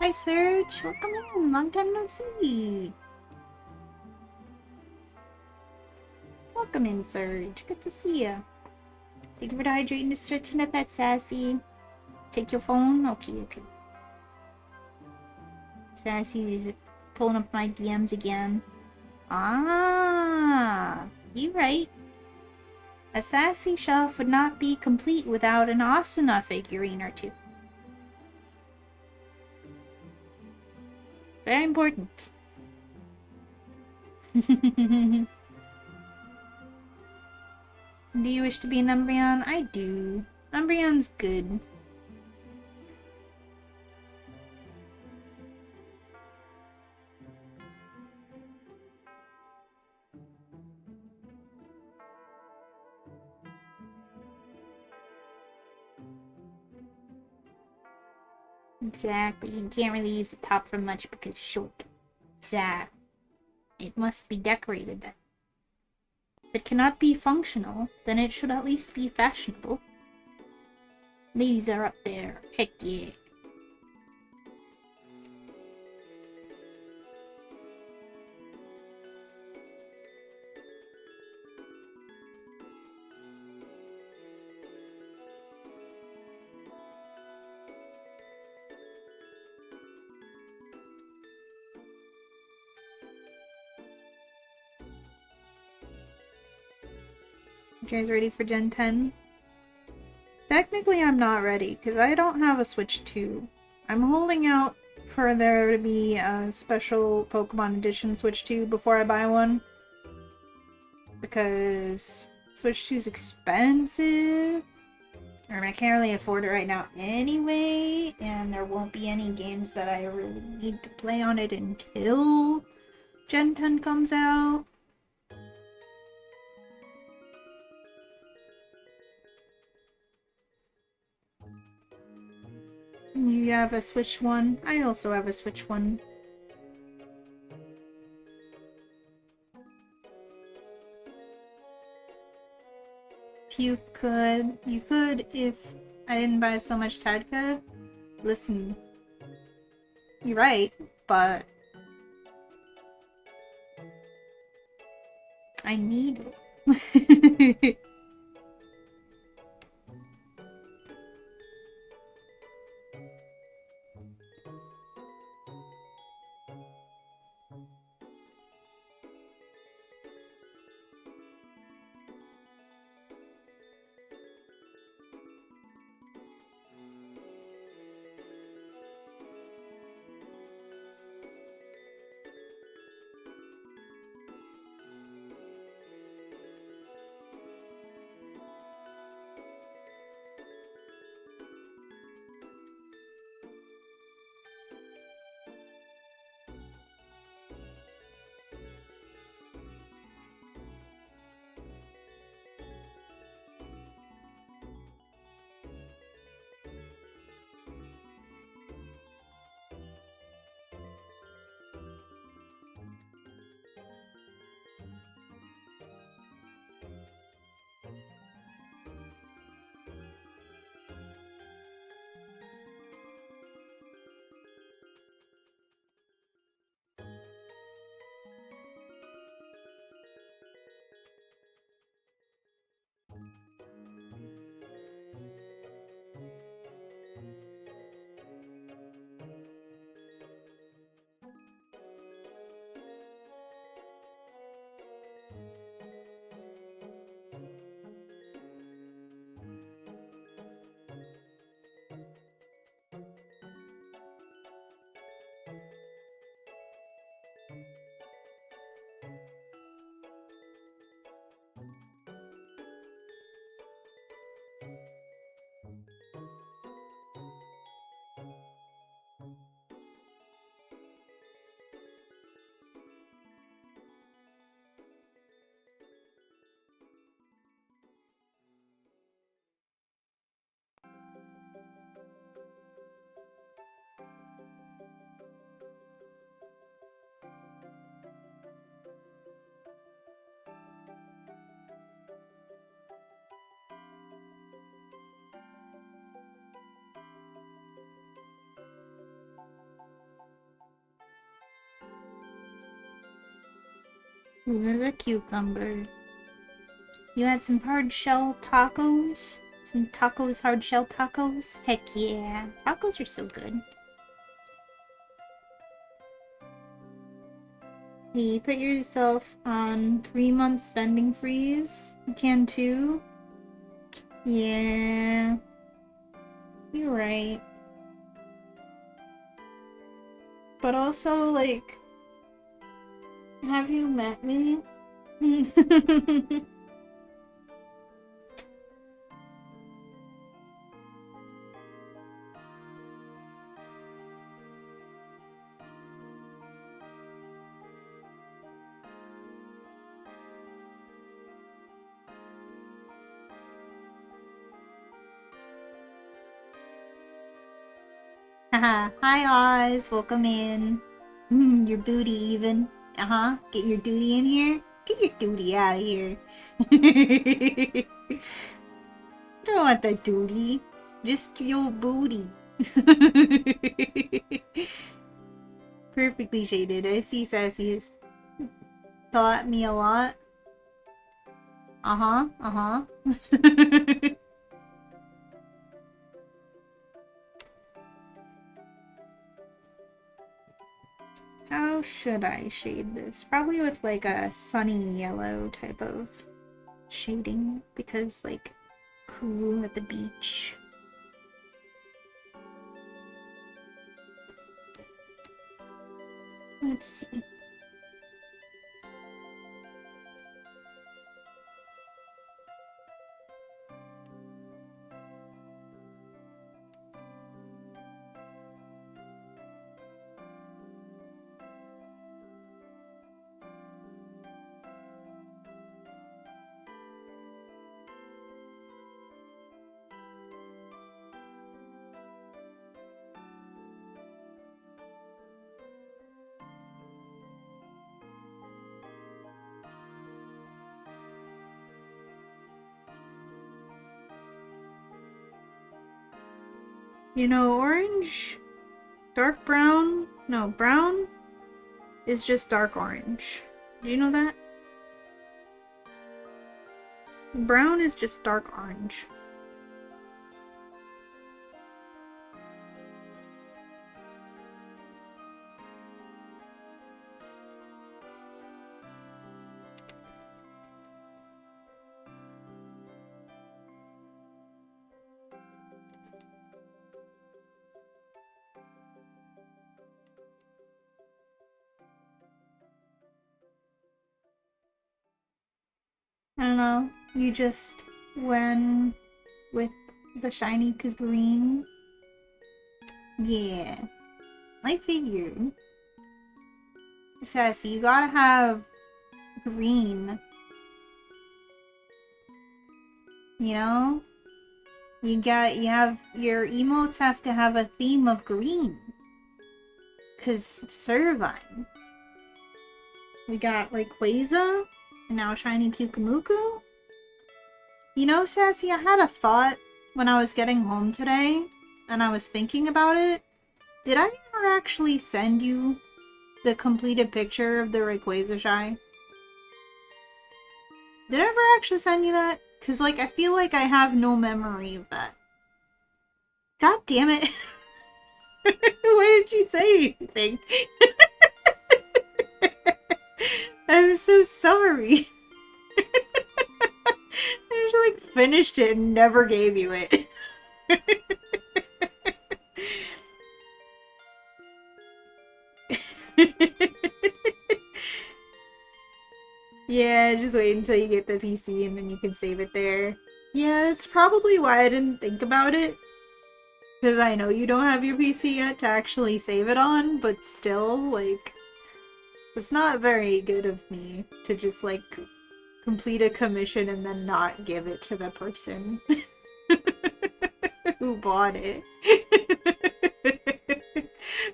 Hi, Serge. Welcome in. Long time no see. Welcome in, Serge. Good to see you. Thank you for hydrating to stretching up at Sassy. Take your phone? Okay. Sassy is pulling up my DMs again. Ah, you right. A Sassy shelf would not be complete without an Asuna figurine or two. Very important. Do you wish to be an Umbreon? I do. Umbreon's good. Exactly. You can't really use the top for much because it's short. Exactly. It must be decorated then. If it cannot be functional, then it should at least be fashionable. Ladies are up there. Heck yeah. You guys ready for Gen 10? Technically, I'm not ready, because I don't have a Switch 2. I'm holding out for there to be a special Pokemon Edition Switch 2 before I buy one. Because Switch 2 is expensive. Or I can't really afford it right now anyway, and there won't be any games that I really need to play on it until Gen 10 comes out. You have a Switch 1. I also have a Switch 1. You could if I didn't buy so much Tadka. Listen, you're right, but I need it. This is a cucumber. You had some hard shell tacos? Some tacos, hard shell tacos? Heck yeah. Tacos are so good. Hey, put yourself on 3-month spending freeze. You can too. Yeah. You're right. But also, like, have you met me? Haha. Hi, Oz. Welcome in. Your booty even. Uh-huh. Get your duty in here. Get your duty out of here. Don't want the duty. Just your booty. Perfectly shaded. I see Sassy has taught me a lot. Uh-huh. Uh-huh. How should I shade this? Probably with like a sunny yellow type of shading because like cool at the beach. Let's see. You know, orange, dark brown, no, brown is just dark orange. Do you know that? Brown is just dark orange. I don't know, you just went with the shiny green. Yeah, I figured. Sassy, you gotta have green. You know? You have, your emotes have to have a theme of green. 'Cause Servine. We got Rayquaza, and now shiny PyukumuKool. You know, Sassy, I had a thought when I was getting home today, and I was thinking about it. Did I ever actually send you the completed picture of the Rayquaza shy? Did I ever actually send you that? Because, like, I feel like I have no memory of that. God damn it. Why didn't you say anything? I'm so sorry. I just, like, finished it and never gave you it. Yeah, just wait until you get the PC and then you can save it there. Yeah, that's probably why I didn't think about it. Because I know you don't have your PC yet to actually save it on, but still, like, it's not very good of me to just, like, complete a commission and then not give it to the person who bought it.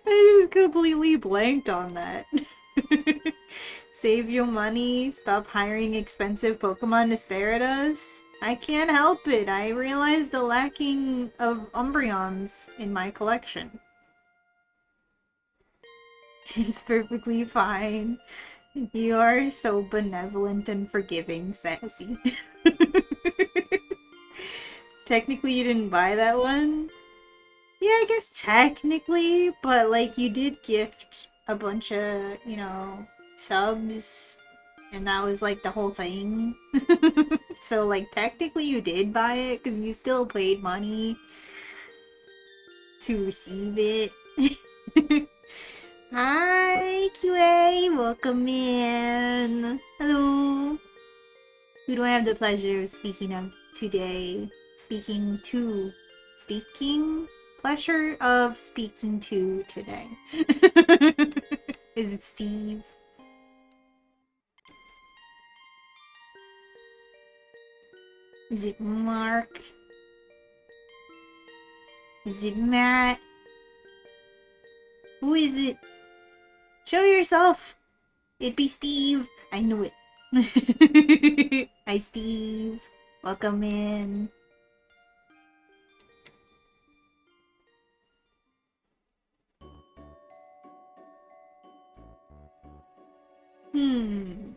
I just completely blanked on that. Save your money, stop hiring expensive Pokemon to stare at us. I can't help it. I realized the lacking of Umbreons in my collection. It's perfectly fine. You are so benevolent and forgiving, Sassy. Technically, you didn't buy that one. Yeah, I guess technically, but like you did gift a bunch of, subs, and that was like the whole thing. So, like, technically, you did buy it because you still paid money to receive it. Hi, QA, welcome in. Hello. Who do I have the pleasure of speaking of today? Speaking pleasure of speaking to today. Is it Steve? Is it Mark? Is it Matt? Who is it? Show yourself! It'd be Steve. I knew it. Hi, Steve. Welcome in. Hmm.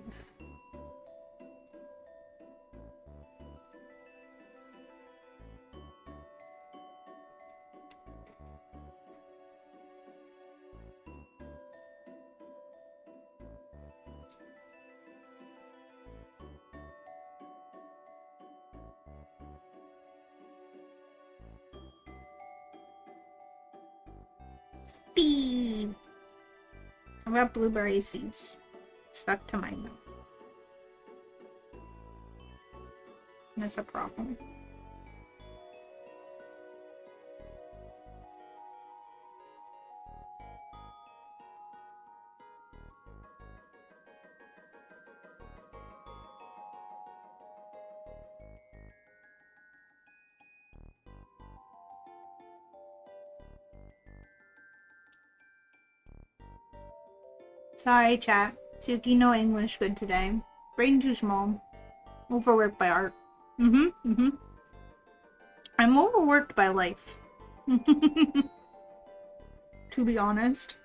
Steve. I got blueberry seeds stuck to my mouth. That's a problem. Sorry, chat. Suki, no English good today. Brain too small. Overworked by art. I'm overworked by life. To be honest.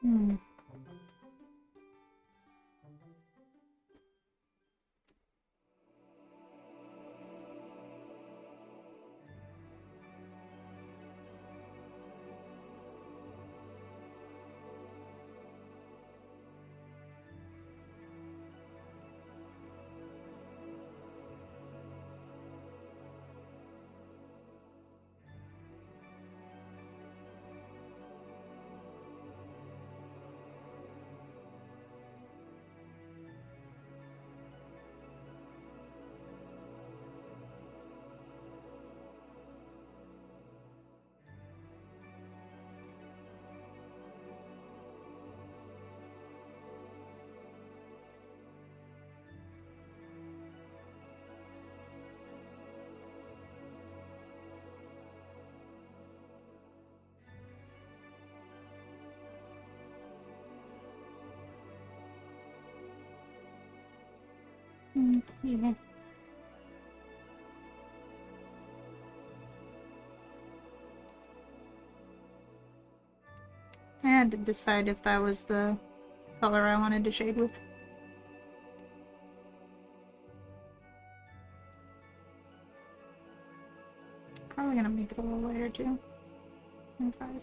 Hmm. Yeah. I had to decide if that was the color I wanted to shade with. Probably gonna make it a little lighter too. 25.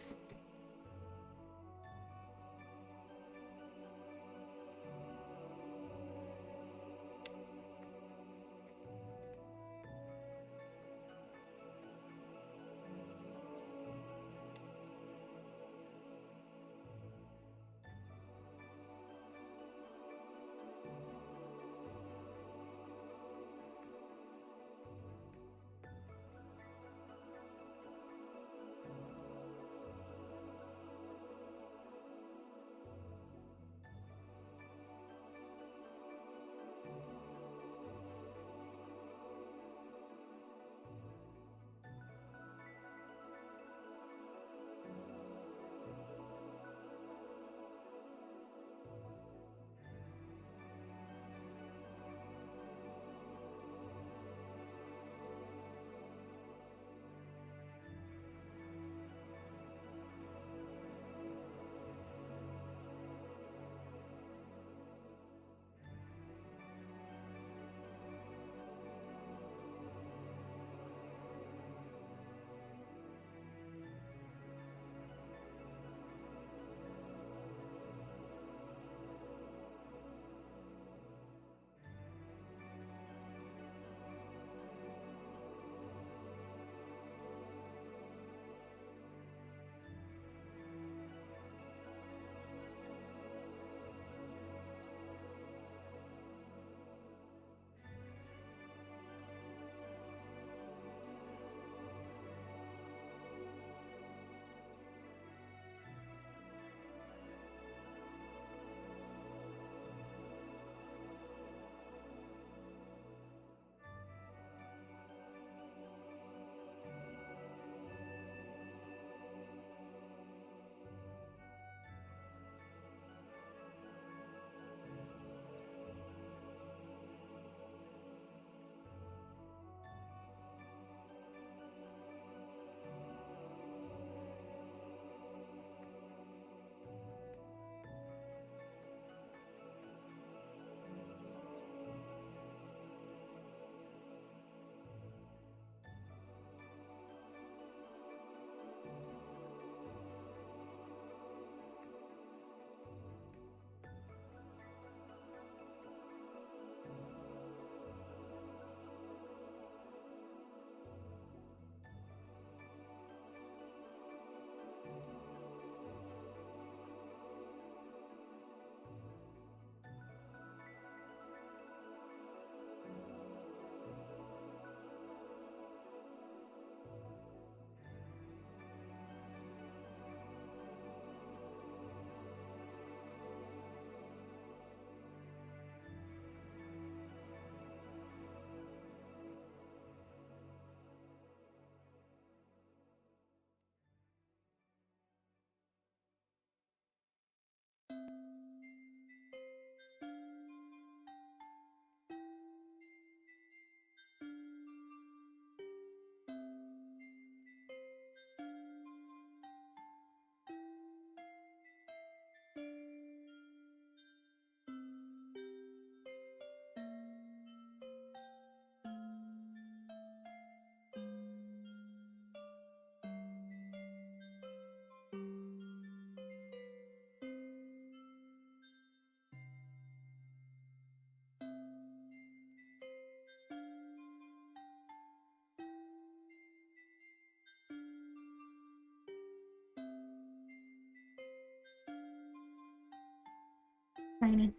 Tiny.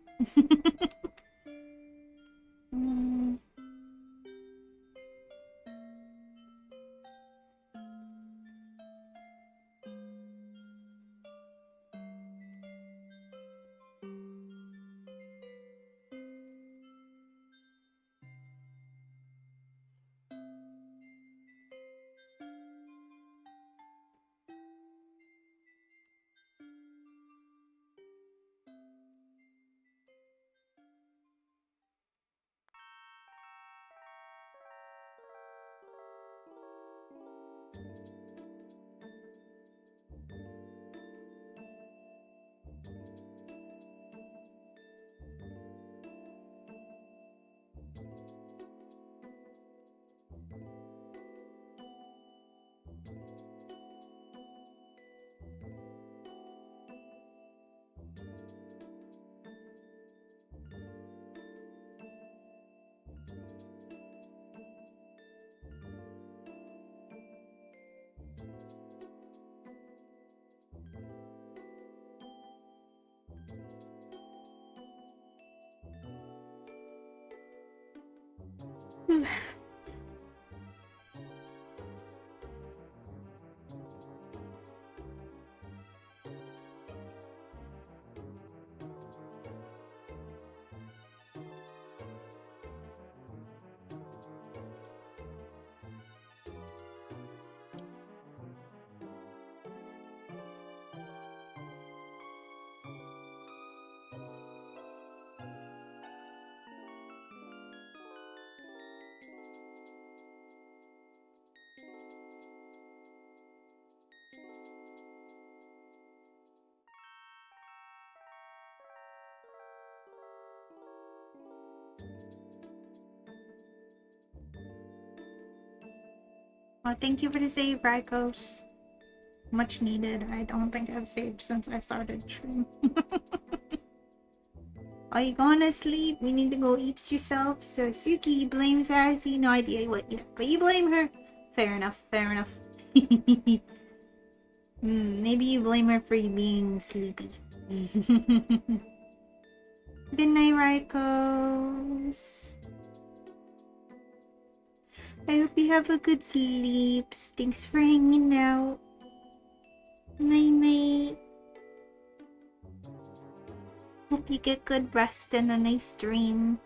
Mm. Well, thank you for the save, Rikos. Much needed. I don't think I've saved since I started stream. Are you going to sleep? We need to go eeps yourself. So Suki blames Azzy. No idea what yet, but you blame her. Fair enough, fair enough. Maybe you blame her for you being sleepy. Good night, Rikos. I hope you have a good sleep. Thanks for hanging out. Night night. Hope you get good rest and a nice dream.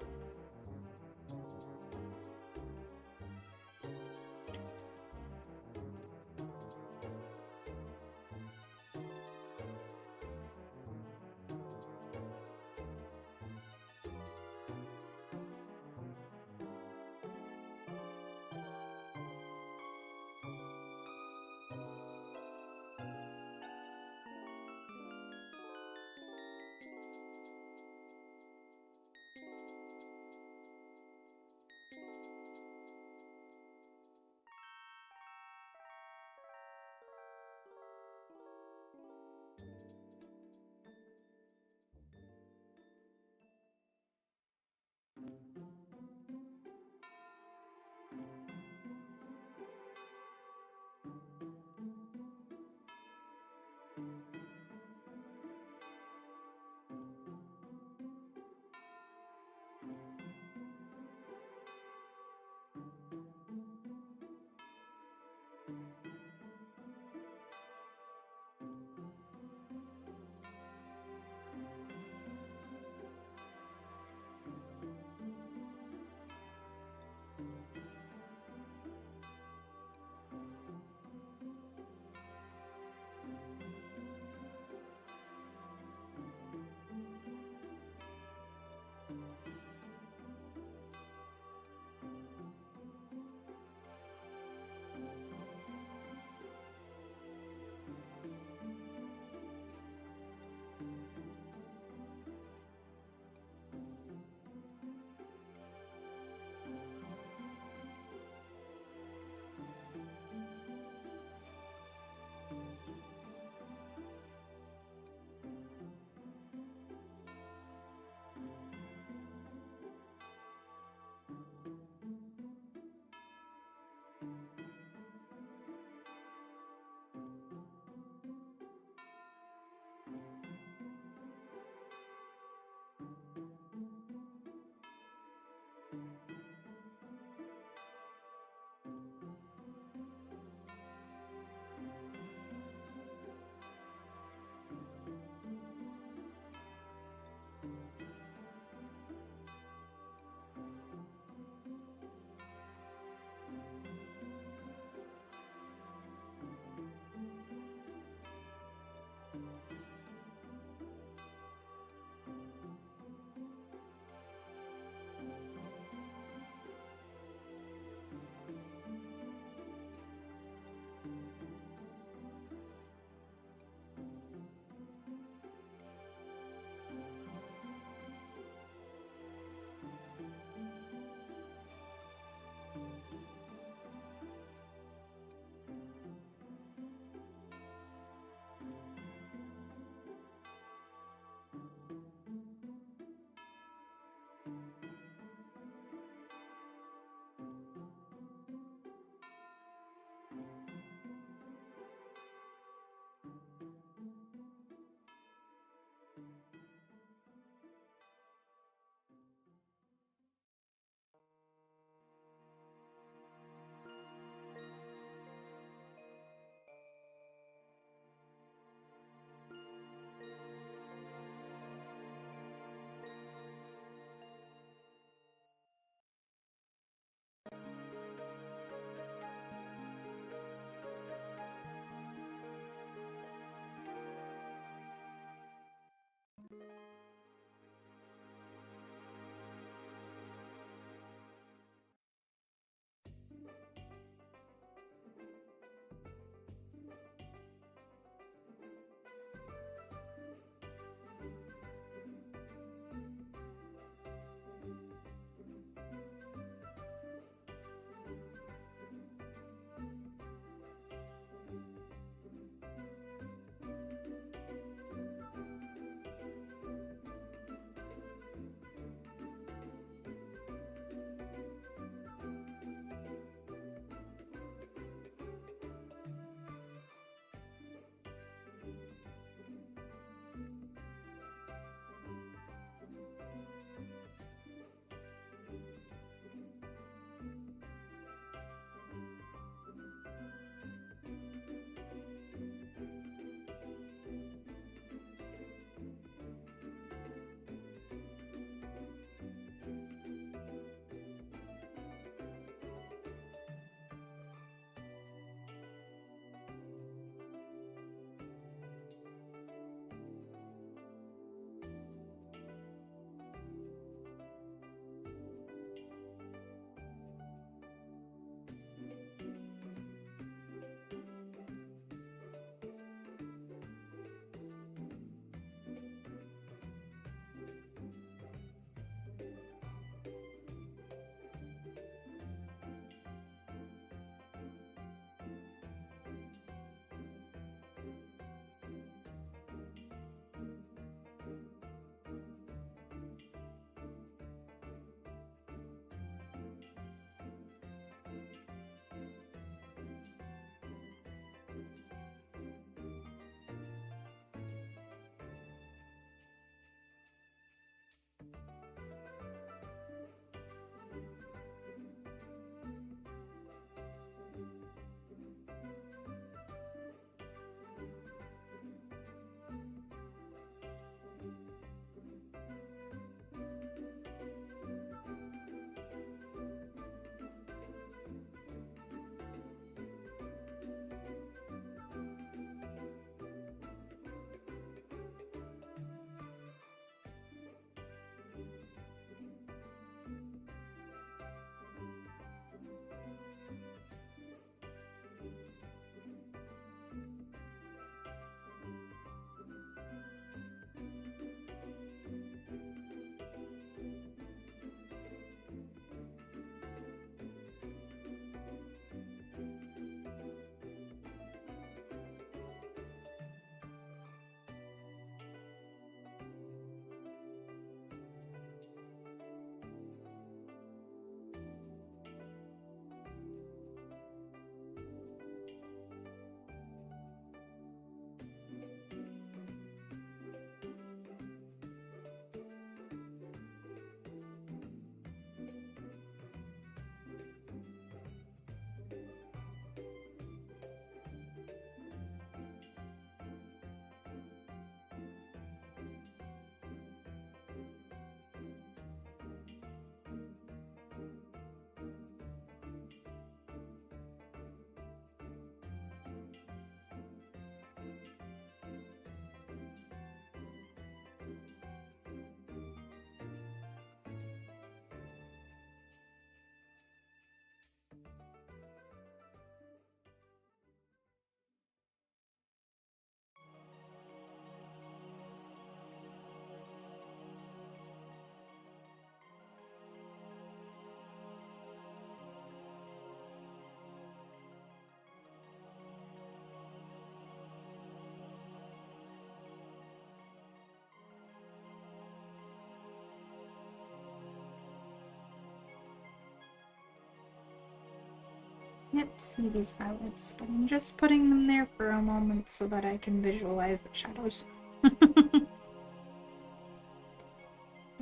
Yep, see these highlights, but I'm just putting them there for a moment so that I can visualize the shadows. The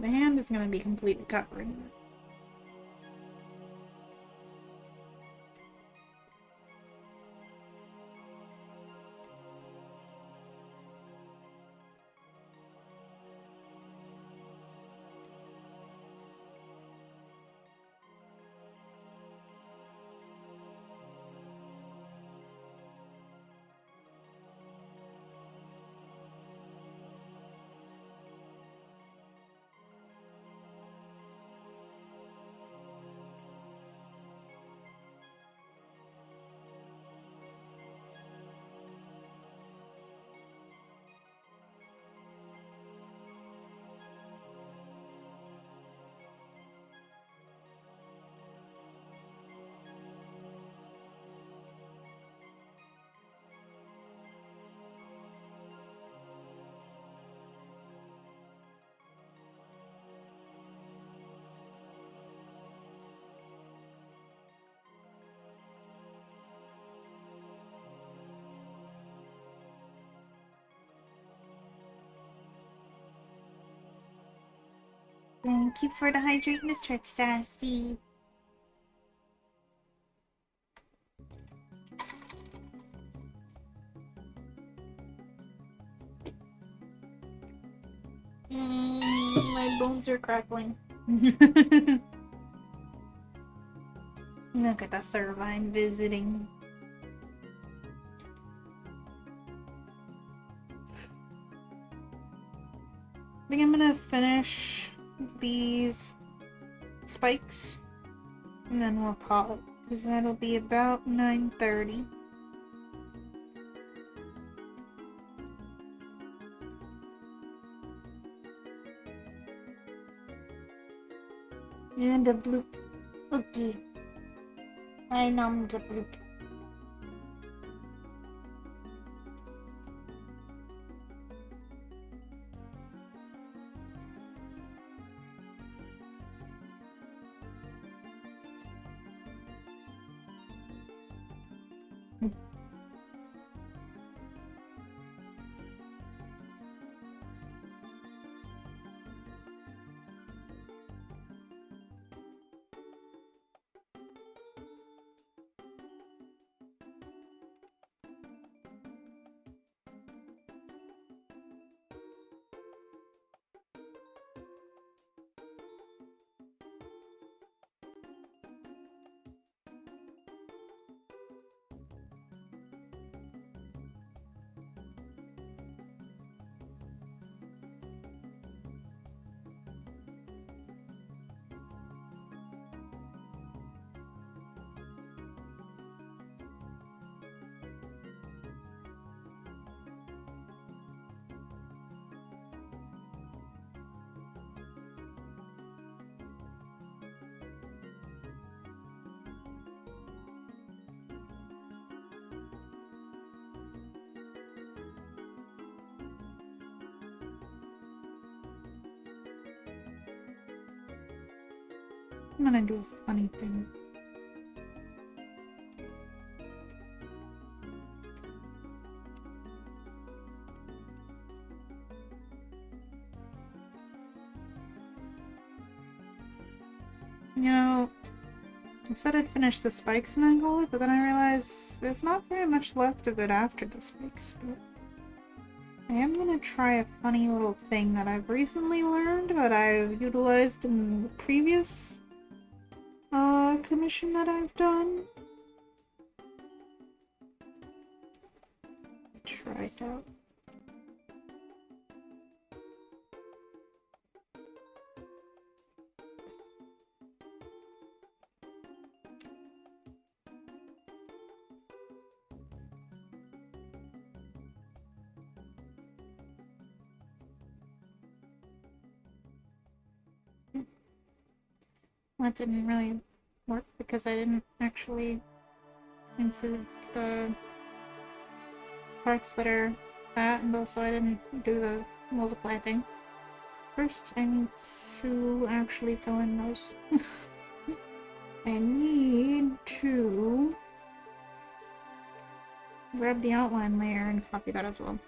hand is going to be completely covering it. Thank you for the hydrate, Mr. Sassy. My bones are crackling. Look at the Servine visiting. I think I'm gonna finish these spikes and then we'll call it, because that'll be about 9:30. And the bloop. Okay. I numbed the bloop. I'm gonna do a funny thing. You know, I said I'd finish the spikes and then call it, but then I realized there's not very much left of it after the spikes. But I am gonna try a funny little thing that I've recently learned, but I've utilized in the previous commission that I've done. Try it out. That didn't really work because I didn't actually include the parts that are that, and also I didn't do the multiply thing. First, I need to actually fill in those. I need to grab the outline layer and copy that as well.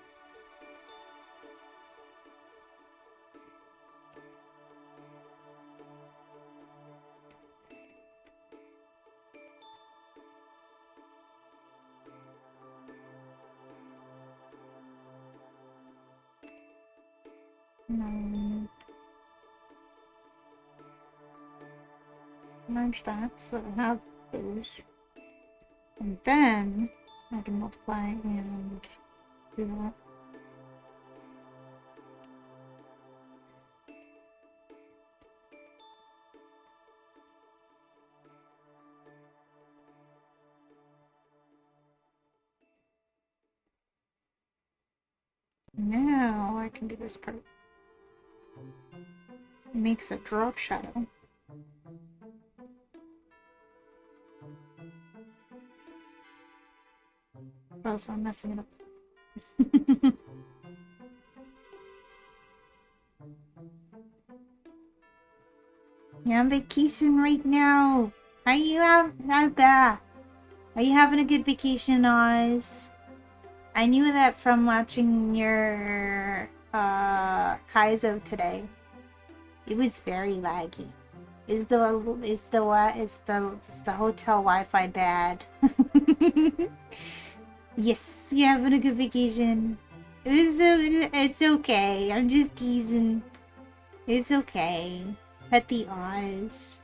Merge that so I have those. And then I can multiply and do that. Now I can do this part. It makes a drop shadow. Oh, so I'm messing it up. You're on vacation right now. Are you out there? Are you having a good vacation, Oz? I knew that from watching your Kaizo today. It was very laggy. Is the hotel Wi-Fi bad? Yes, you're having a good vacation. It's okay. I'm just teasing. It's okay. Pet the eyes.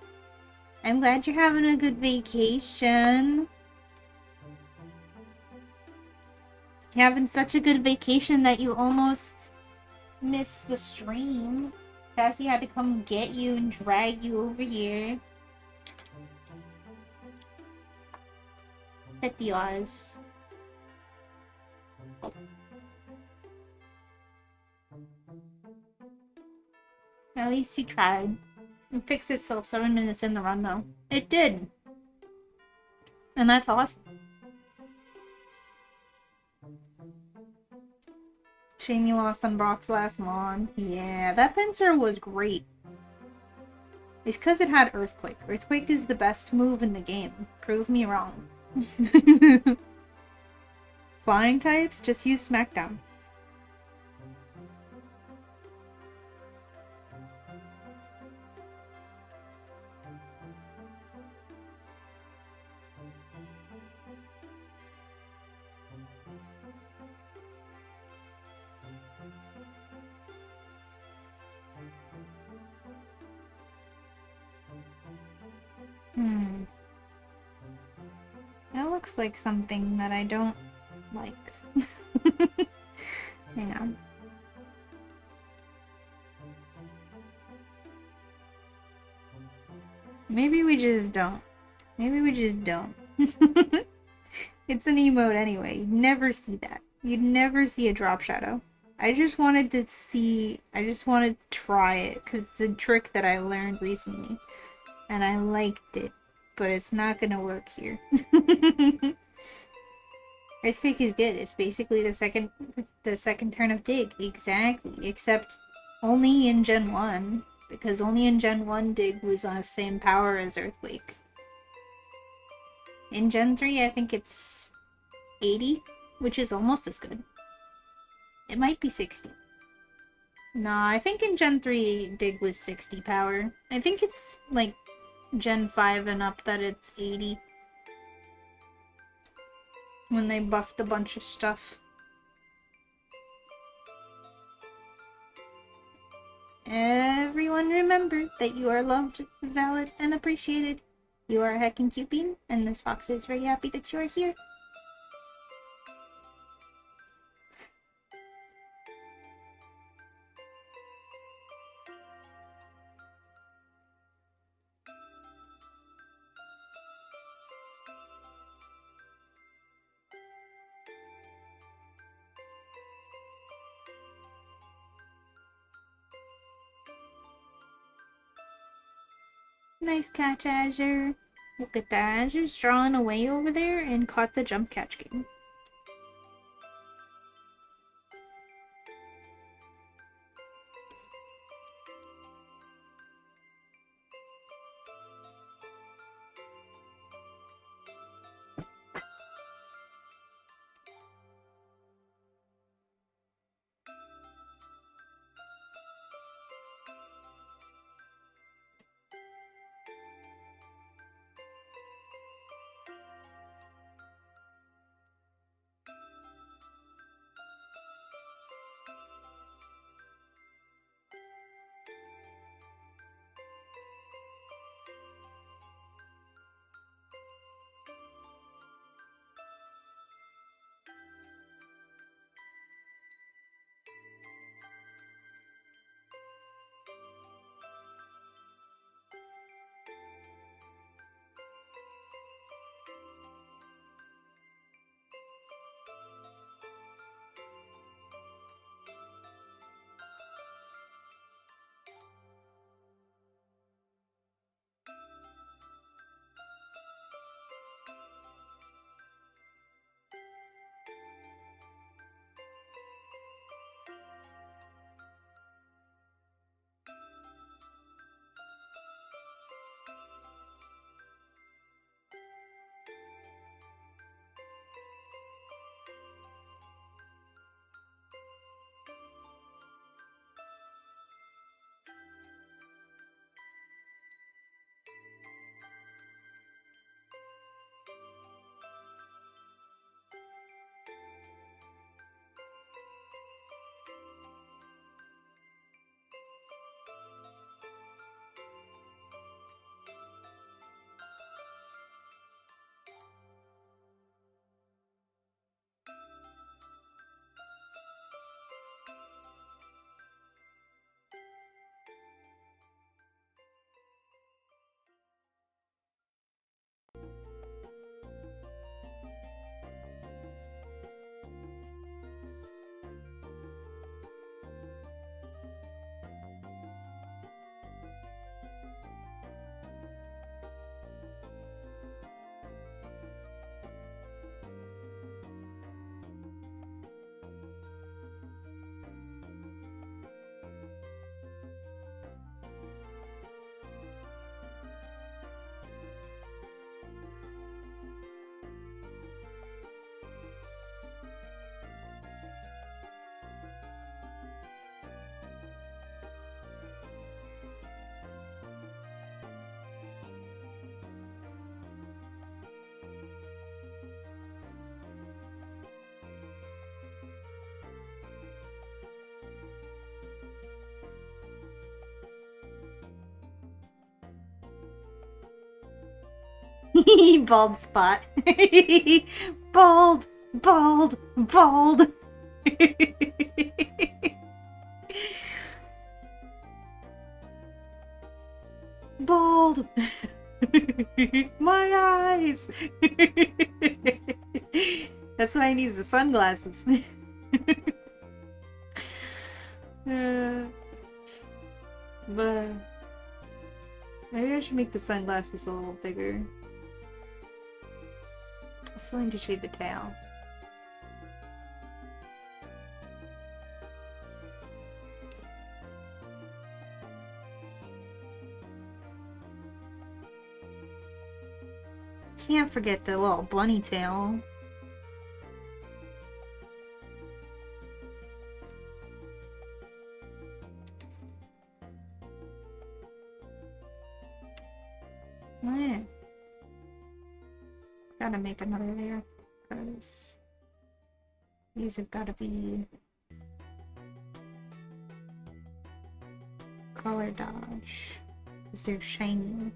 I'm glad you're having a good vacation. You're having such a good vacation that you almost missed the stream. Sassy had to come get you and drag you over here. Pet the eyes. At least you tried. It fixed itself 7 minutes in the run, though. It did! And that's awesome. Shame you lost on Brock's last mon. Yeah, that pincer was great. It's because it had Earthquake. Earthquake is the best move in the game. Prove me wrong. Flying types, just use Smackdown. That looks like something that I don't like. Hang on. Maybe we just don't. Maybe we just don't. It's an emote anyway. You'd never see that. You'd never see a drop shadow. I just wanted to try it because it's a trick that I learned recently. And I liked it. But it's not gonna work here. Earthquake is good. It's basically the second turn of Dig. Exactly. Except only in Gen 1. Because only in Gen 1 Dig was on the same power as Earthquake. In Gen 3 I think it's 80, which is almost as good. It might be 60. Nah, I think in Gen 3 Dig was 60 power. I think it's like Gen 5 and up that it's 80. When they buffed a bunch of stuff. Everyone remember that you are loved, valid, and appreciated. You are a heckin' cupid, and this fox is very happy that you are here. Nice catch, Azure. Look at that. Azure's drawing away over there and caught the jump catch game. Bald spot. Bald, bald, bald. Bald. My eyes. That's why he needs the sunglasses. But maybe I should make the sunglasses a little bigger. I still need to shade the tail. Can't forget the little bunny tail. Oh, yeah. Gotta make another layer because these have gotta be color dodge because they're shiny.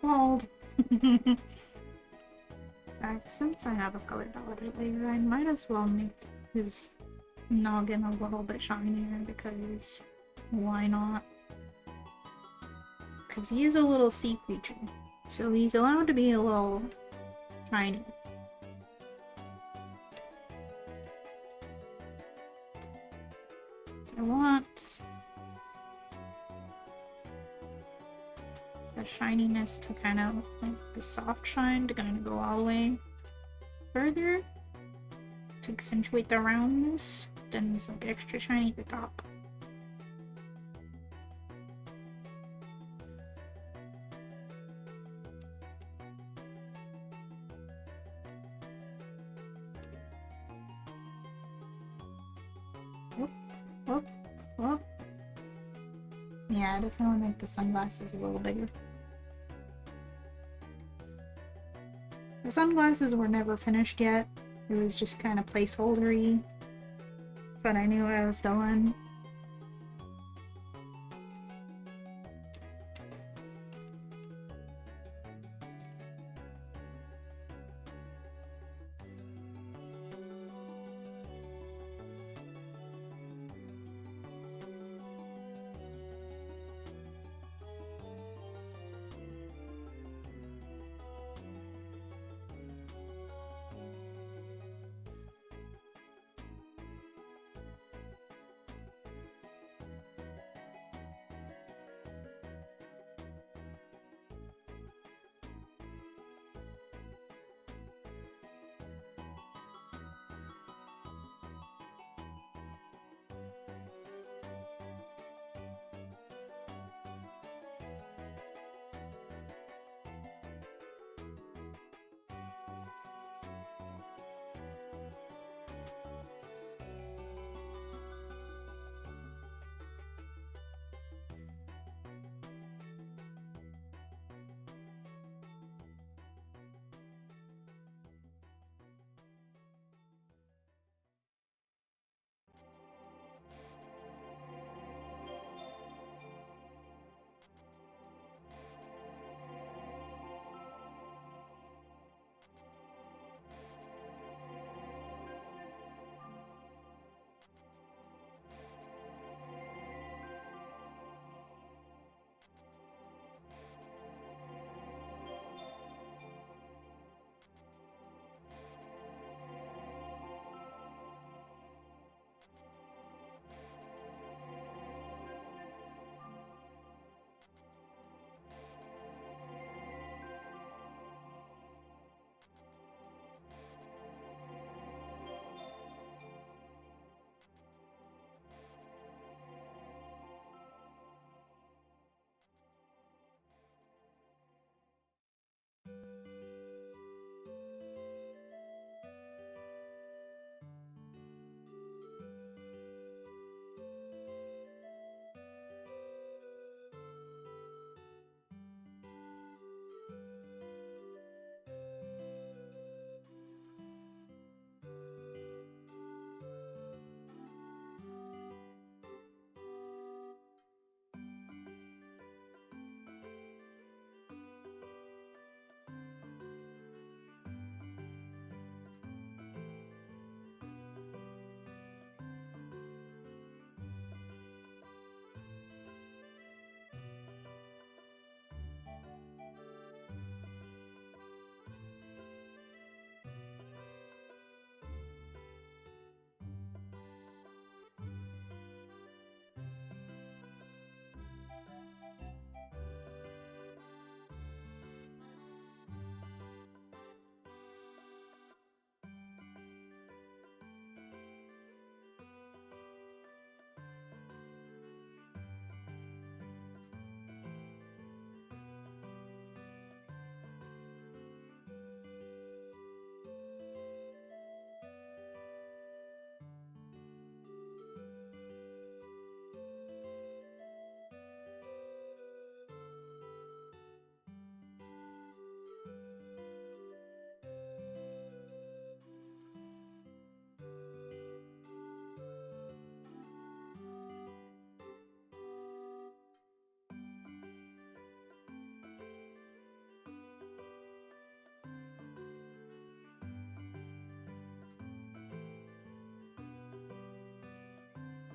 Bald. Since I have a color dodge layer, I might as well make his noggin a little bit shinier because why not? Because he is a little sea creature, so he's allowed to be a little shiny. So I want the shininess to kind of, like the soft shine to kind of go all the way further to accentuate the roundness. Then it's like extra shiny at the top. Whoop, whoop, whoop. Yeah, I definitely make the sunglasses a little bigger. The sunglasses were never finished yet. It was just kind of placeholdery. But I knew what I was doing.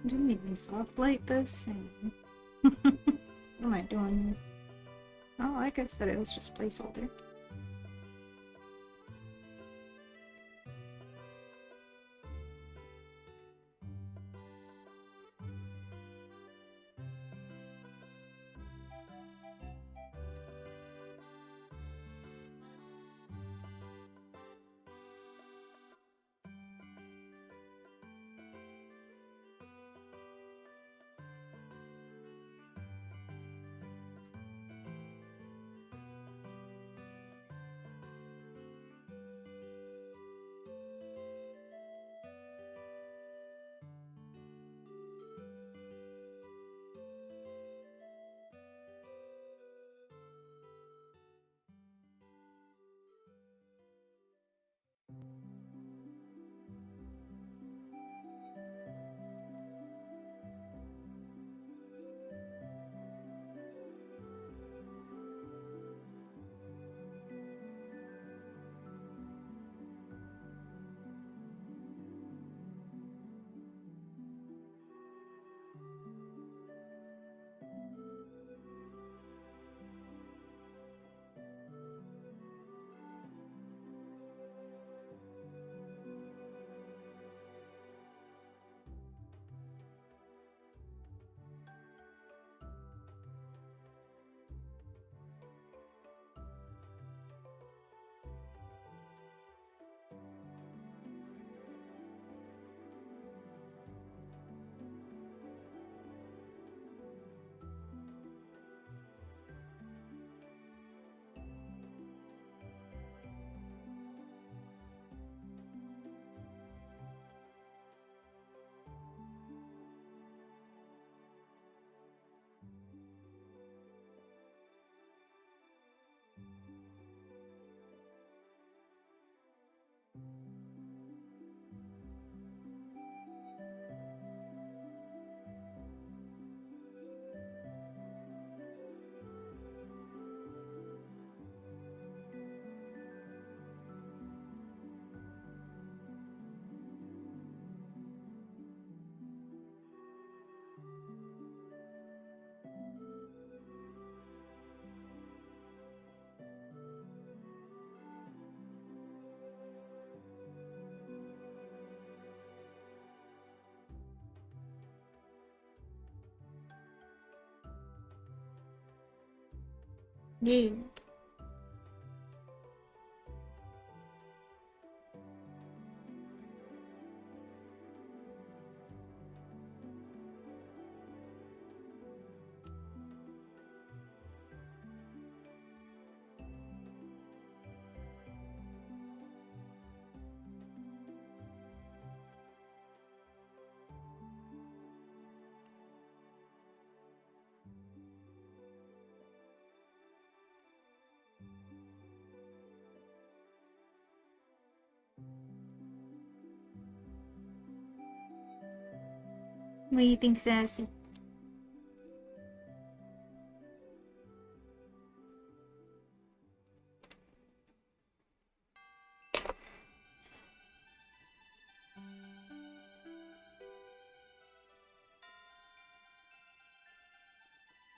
Didn't even soft light this. What am I doing? Oh, like I said, it was just placeholder. Yeah. What do you think, Sassy?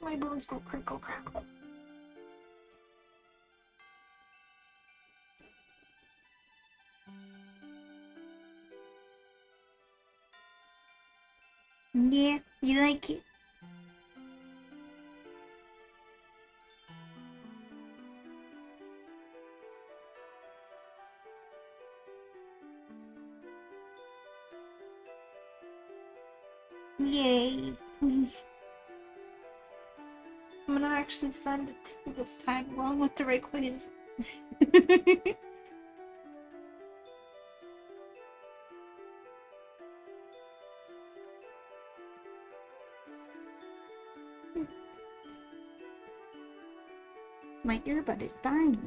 My bones go crinkle crackle. Yeah, you like it? Yay! I'm gonna actually send it to you this time, along with the Rayquazas. My earbud is dying.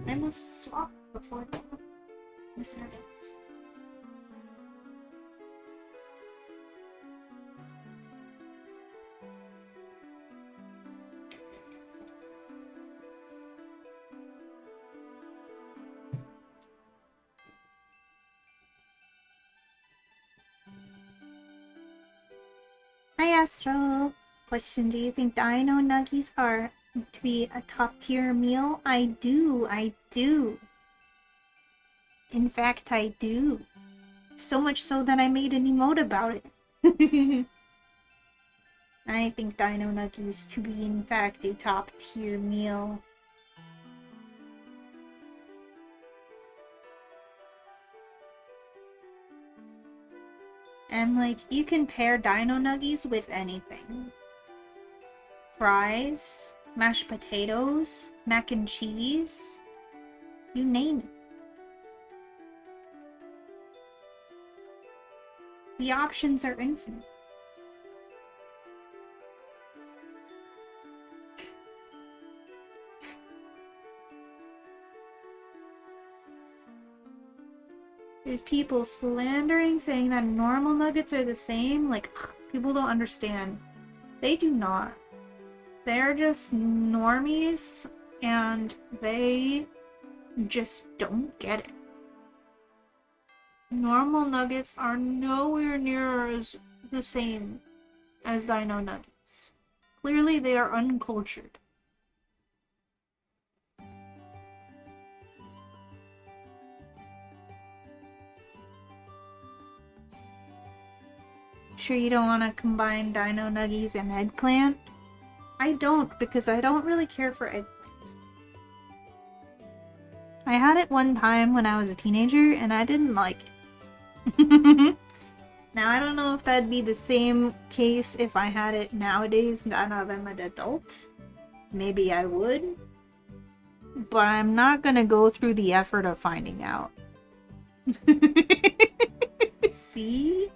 I must swap before the service. Astral. Question, do you think dino nuggies are to be a top tier meal? I do. In fact, I do. So much so that I made an emote about it. I think dino nuggies to be in fact a top tier meal. And like, you can pair dino nuggies with anything. Fries, mashed potatoes, mac and cheese, you name it. The options are infinite. There's people slandering, saying that normal nuggets are the same. Like, people don't understand. They do not. They're just normies, and they just don't get it. Normal nuggets are nowhere near as the same as dino nuggets. Clearly, they are uncultured. Sure you don't want to combine dino nuggies and eggplant? I don't, because I don't really care for eggplant. I had it one time when I was a teenager, and I didn't like it. Now, I don't know if that'd be the same case if I had it nowadays now that I'm an adult. Maybe I would. But I'm not gonna go through the effort of finding out. See?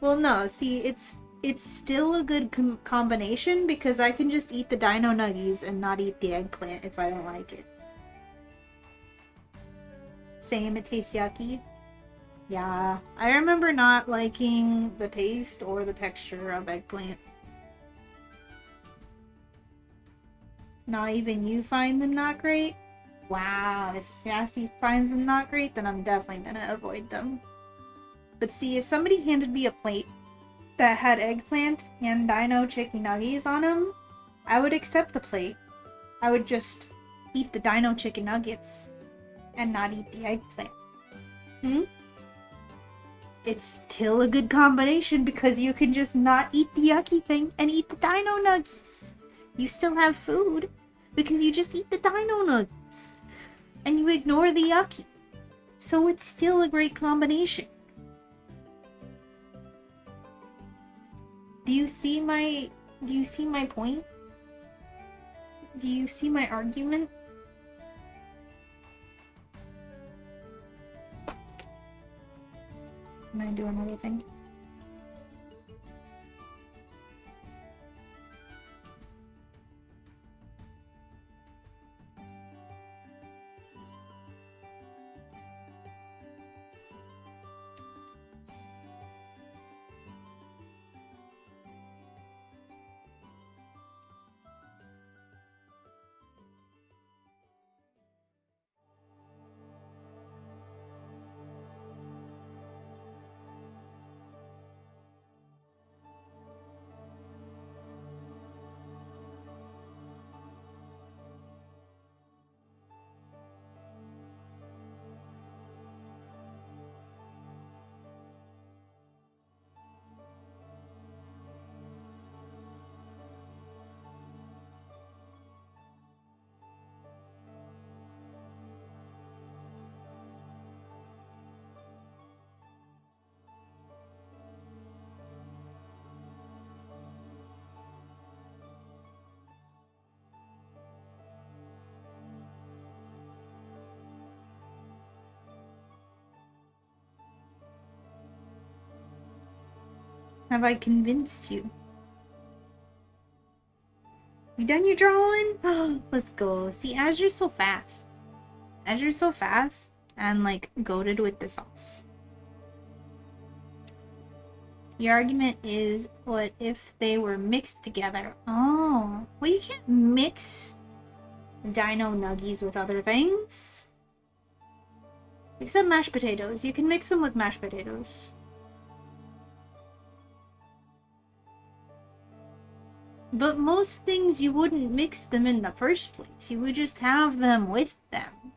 Well, no, see, it's still a good combination because I can just eat the dino nuggies and not eat the eggplant if I don't like it. Same, it tastes yucky. Yeah, I remember not liking the taste or the texture of eggplant. Not even you find them not great? Wow, if Sassy finds them not great, then I'm definitely gonna avoid them. But see, if somebody handed me a plate that had eggplant and dino chicken nuggies on them, I would accept the plate. I would just eat the dino chicken nuggets and not eat the eggplant. It's still a good combination because you can just not eat the yucky thing and eat the dino nuggies. You still have food because you just eat the dino nuggets and you ignore the yucky. So it's still a great combination. Do you see my point? Do you see my argument? Am I doing another thing? Have I convinced you? You done your drawing? Let's go. See, Azure's so fast. Azure's so fast and like goated with the sauce. The argument is, what if they were mixed together? Oh, well, you can't mix dino nuggies with other things. Except mashed potatoes. You can mix them with mashed potatoes. But most things you wouldn't mix them in the first place. You would just have them with them.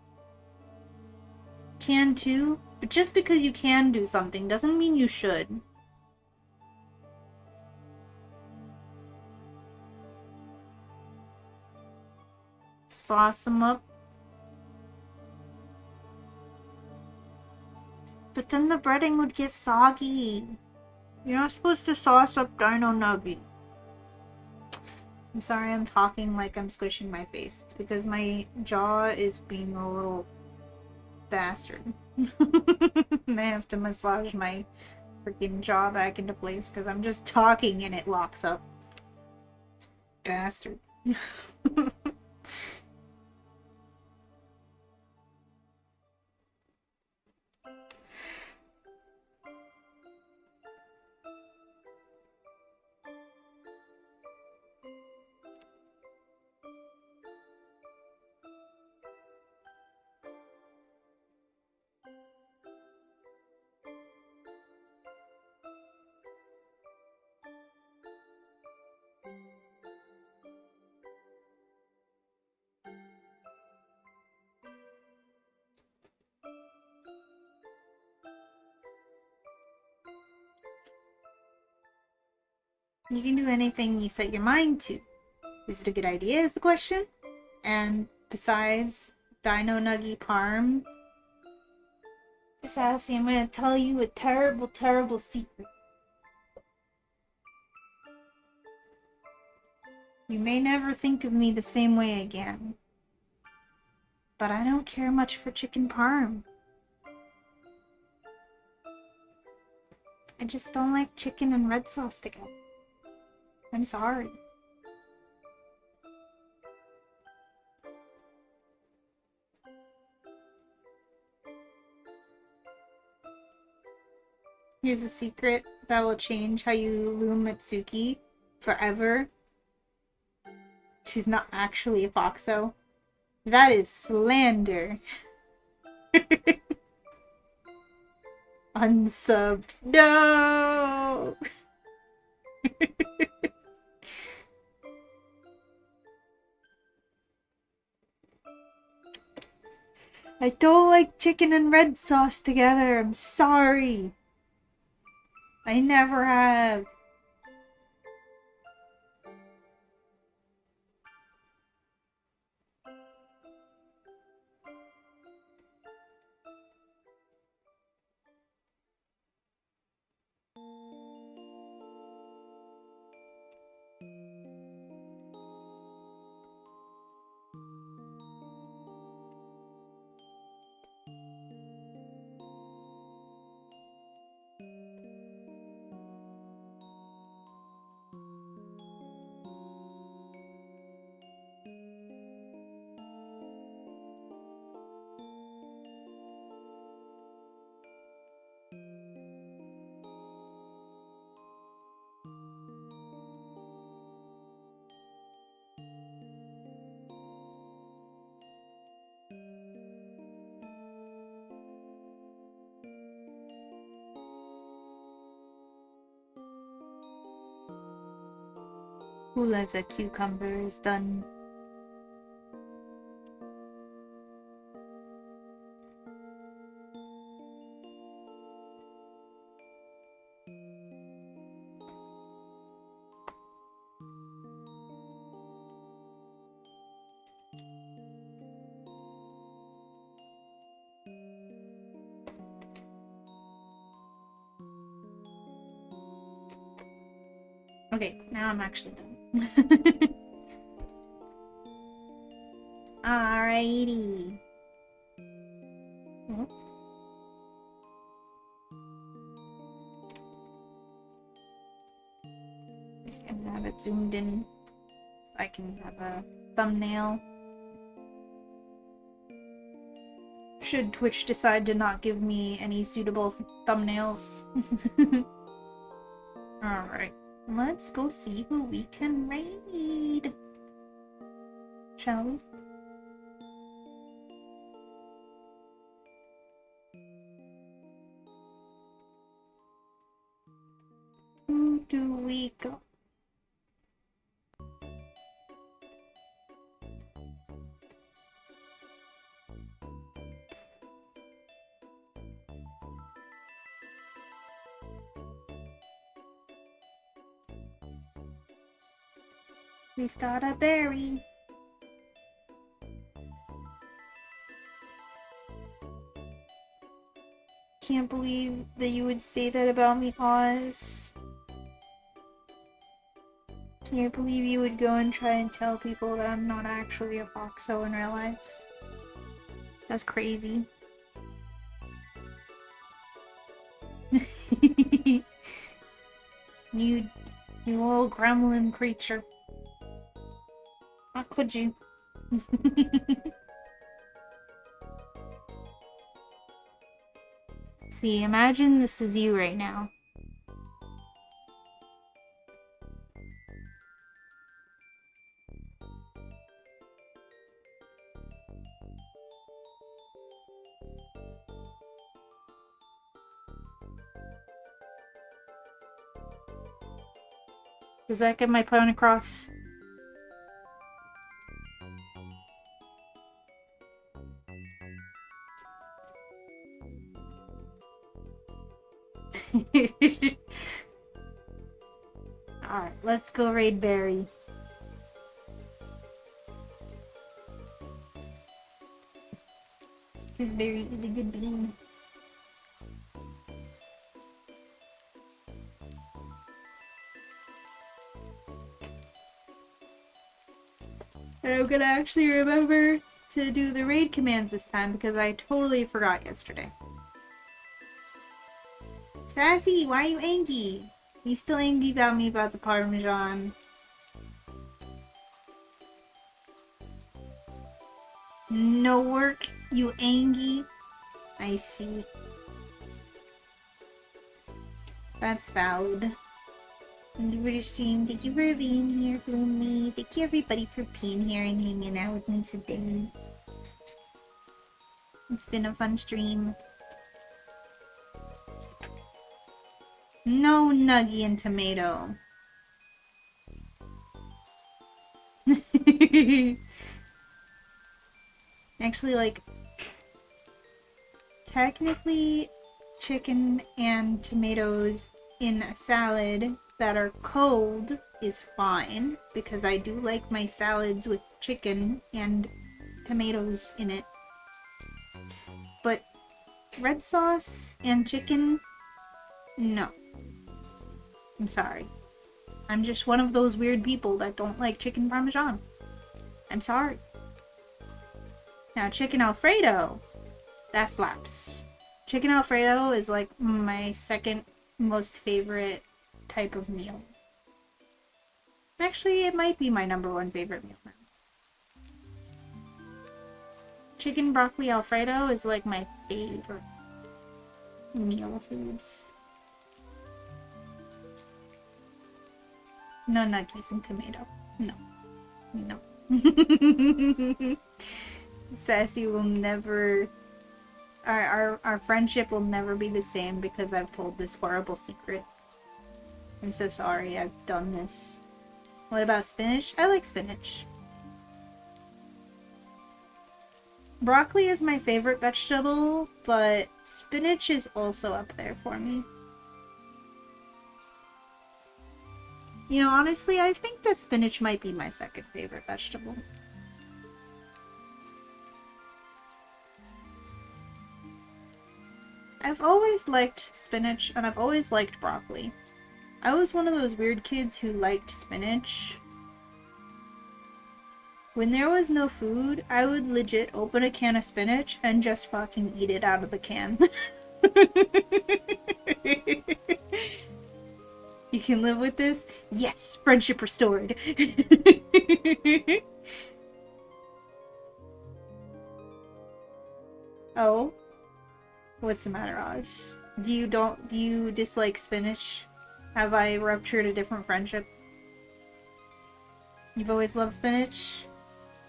Can too, but just because you can do something doesn't mean you should. Sauce them up. But then the breading would get soggy. You're not supposed to sauce up dino nugget. I'm sorry I'm talking like I'm squishing my face. It's because my jaw is being a little bastard. And I have to massage my freaking jaw back into place because I'm just talking and it locks up. It's bastard. You can do anything you set your mind to. Is it a good idea is the question? And besides Dino Nuggy Parm, Sassy, I'm gonna tell you a terrible, terrible secret. You may never think of me the same way again. But I don't care much for chicken parm. I just don't like chicken and red sauce together. I'm sorry. Here's a secret that will change how you loom Mitsuki forever. She's not actually a foxo. That is slander. Unsubbed. No! I don't like chicken and red sauce together. I'm sorry. I never have. Who lets a cucumber is done. Okay, now I'm actually done. Alrighty. Oh. Just gonna have it zoomed in so I can have a thumbnail. Should Twitch decide to not give me any suitable thumbnails. Alright, let's go see who we can raid. Shall we? Who do we go? We've got a berry. Can't believe that you would say that about me, Oz. Can't believe you would go and try and tell people that I'm not actually a foxo in real life. That's crazy. You little gremlin creature. How could you? See, imagine this is you right now. Does that get my point across? Alright, let's go raid Barry. Because Barry is a good bean. And I'm gonna actually remember to do the raid commands this time because I totally forgot yesterday. Sassy, why are you angry? You still angry about me about the Parmesan? No work, you angry? I see. That's valid. Thank you for the stream. Thank you for being here, Gloomy. Thank you everybody for being here and hanging out with me today. It's been a fun stream. No nuggy and tomato. Actually, like, technically, chicken and tomatoes in a salad that are cold is fine, because I do like my salads with chicken and tomatoes in it. But red sauce and chicken, no. I'm sorry. I'm just one of those weird people that don't like chicken parmesan. I'm sorry. Now, chicken Alfredo, that slaps. Chicken Alfredo is like my second most favorite type of meal. Actually, it might be my #1 favorite meal now. Chicken broccoli Alfredo is like my favorite meal foods. No nuggies and tomato. No. No. Sassy will never... Our friendship will never be the same because I've told this horrible secret. I'm so sorry I've done this. What about spinach? I like spinach. Broccoli is my favorite vegetable, but spinach is also up there for me. You know, honestly, I think that spinach might be my second favorite vegetable. I've always liked spinach, and I've always liked broccoli. I was one of those weird kids who liked spinach. When there was no food, I would legit open a can of spinach and just fucking eat it out of the can. You can live with this? Yes! Friendship restored! Oh? What's the matter, Oz? Do you dislike spinach? Have I ruptured a different friendship? You've always loved spinach?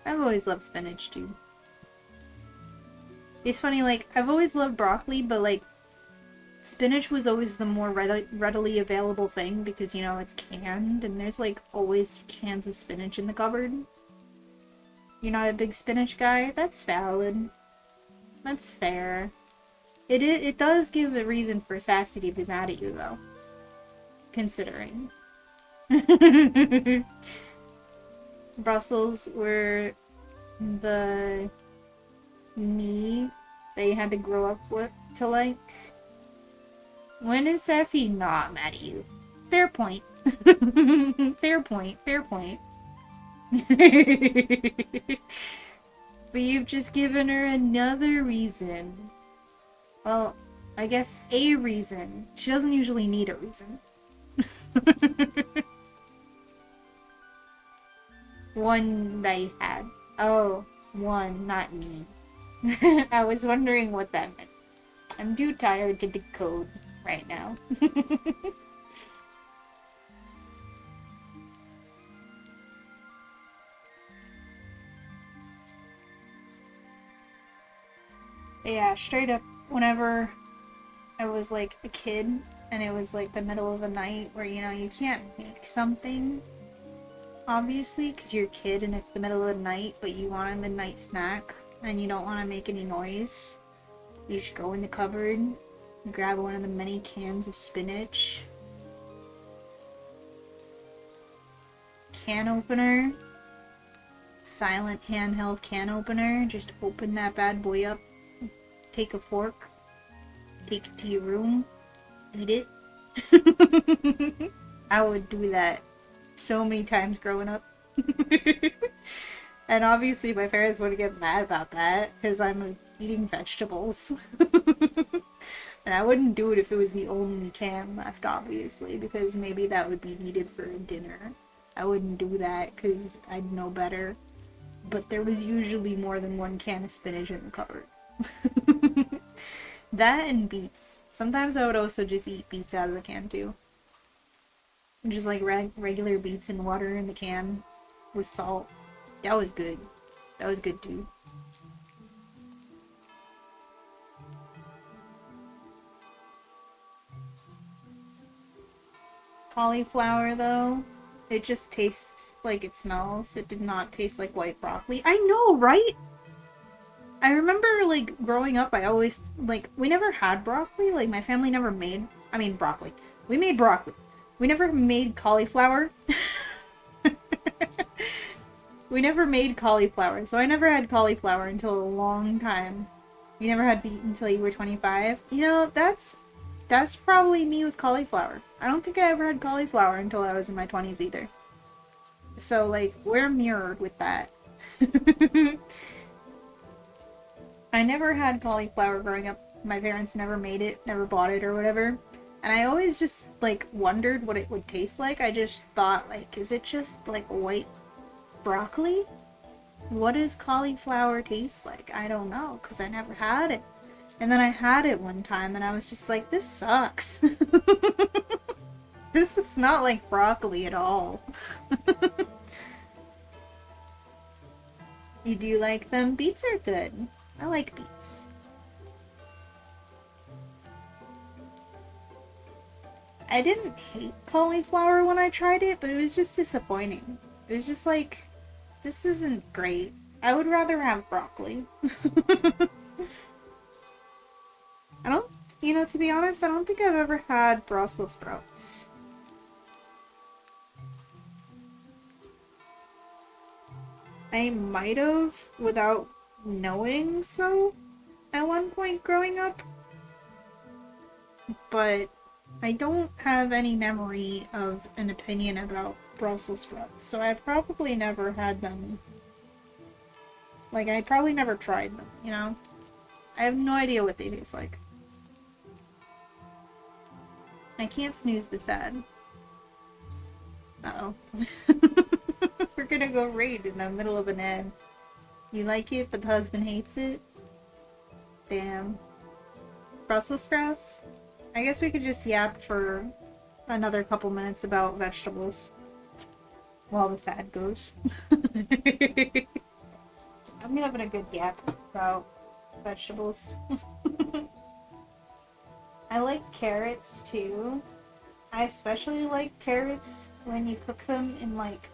I've always loved spinach too. It's funny, like, I've always loved broccoli, but like, spinach was always the more readily available thing because, you know, it's canned and there's like always cans of spinach in the cupboard. You're not a big spinach guy? That's valid. That's fair. It does give a reason for Sassy to be mad at you, though. Considering. Brussels were the me they had to grow up with to like. When is Sassy not mad at you? Fair point. Fair point, fair point. But you've just given her another reason. Well, I guess a reason. She doesn't usually need a reason. One that you had. Oh, one, not me. I was wondering what that meant. I'm too tired to decode right now. Yeah, straight up, whenever I was like a kid and it was like the middle of the night where, you know, you can't make something, obviously, because you're a kid and it's the middle of the night, but you want a midnight snack and you don't want to make any noise. You just go in the cupboard, grab one of the many cans of spinach, can opener, silent handheld can opener, just open that bad boy up, take a fork, take it to your room, eat it. I would do that so many times growing up. And obviously my parents would get mad about that because I'm eating vegetables. And I wouldn't do it if it was the only can left, obviously, because maybe that would be needed for dinner. I wouldn't do that because I'd know better. But there was usually more than one can of spinach in the cupboard. That and beets. Sometimes I would also just eat beets out of the can too. Just like regular beets and water in the can with salt. That was good. That was good too. Cauliflower though, it just tastes like it smells. It did not taste like white broccoli. I know, right? I remember, like, growing up, I always, like, we never had broccoli. Like, my family never made, I mean, broccoli. We made broccoli. We never made cauliflower. We never made cauliflower, so I never had cauliflower until a long time. You never had beet until you were 25? You know, that's probably me with cauliflower. I don't think I ever had cauliflower until I was in my 20s either. So, like, we're mirrored with that. I never had cauliflower growing up. My parents never made it, never bought it or whatever. And I always just, like, wondered what it would taste like. I just thought, like, is it just, like, white broccoli? What does cauliflower taste like? I don't know, because I never had it. And then I had it one time, and I was just like, this sucks. This is not like broccoli at all. You do like them? Beets are good. I like beets. I didn't hate cauliflower when I tried it, but it was just disappointing. It was just like, this isn't great. I would rather have broccoli. I don't, you know, to be honest, I don't think I've ever had Brussels sprouts. I might have without knowing so at one point growing up, but I don't have any memory of an opinion about Brussels sprouts, so I probably never had them. Like, I probably never tried them, you know? I have no idea what they taste like. I can't snooze this ad. Uh-oh. We're gonna go raid in the middle of an ad. You like it, but the husband hates it? Damn. Brussels sprouts? I guess we could just yap for another couple minutes about vegetables while this ad goes. I'm having a good yap about vegetables. I like carrots too. I especially like carrots when you cook them in like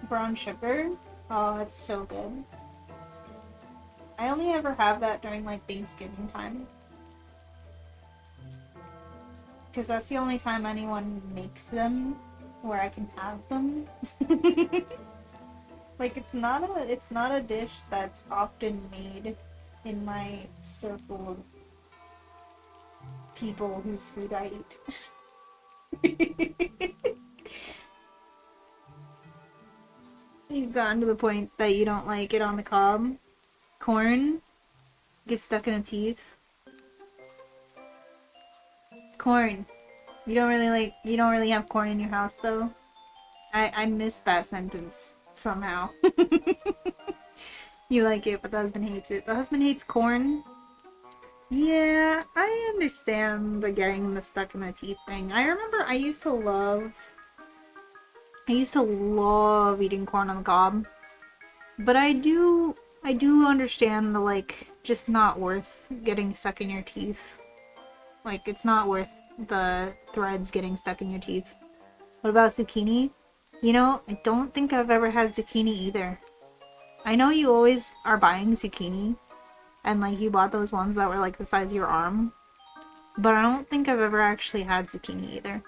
brown sugar. Oh, it's so good. I only ever have that during like Thanksgiving time. Because that's the only time anyone makes them where I can have them. Like it's not a dish that's often made in my circle of people whose food I eat. You've gotten to the point that you don't like it on the cob. Corn gets stuck in the teeth. Corn. You don't really have corn in your house though. I missed that sentence somehow. You like it, but the husband hates it. The husband hates corn. Yeah, I understand the getting the stuck in the teeth thing. I remember I used to love eating corn on the cob. But I do understand the, like, just not worth getting stuck in your teeth. Like, it's not worth the threads getting stuck in your teeth. What about zucchini? You know, I don't think I've ever had zucchini either. I know you always are buying zucchini, and, like, you bought those ones that were, like, the size of your arm. But I don't think I've ever actually had zucchini either.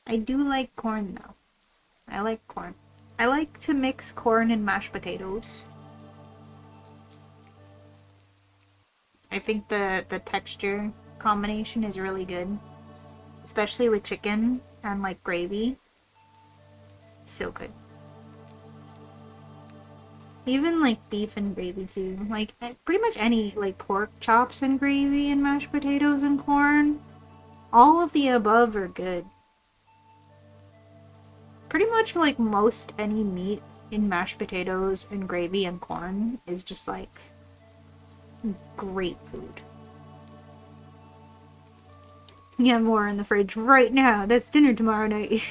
I do like corn, though. I like corn. I like to mix corn and mashed potatoes. I think the texture combination is really good. Especially with chicken and, like, gravy. So good. Even, like, beef and gravy, too. Like, pretty much any, like, pork chops and gravy and mashed potatoes and corn. All of the above are good. Pretty much, like, most any meat in mashed potatoes and gravy and corn is just, like, great food. You have more in the fridge right now. That's dinner tomorrow night.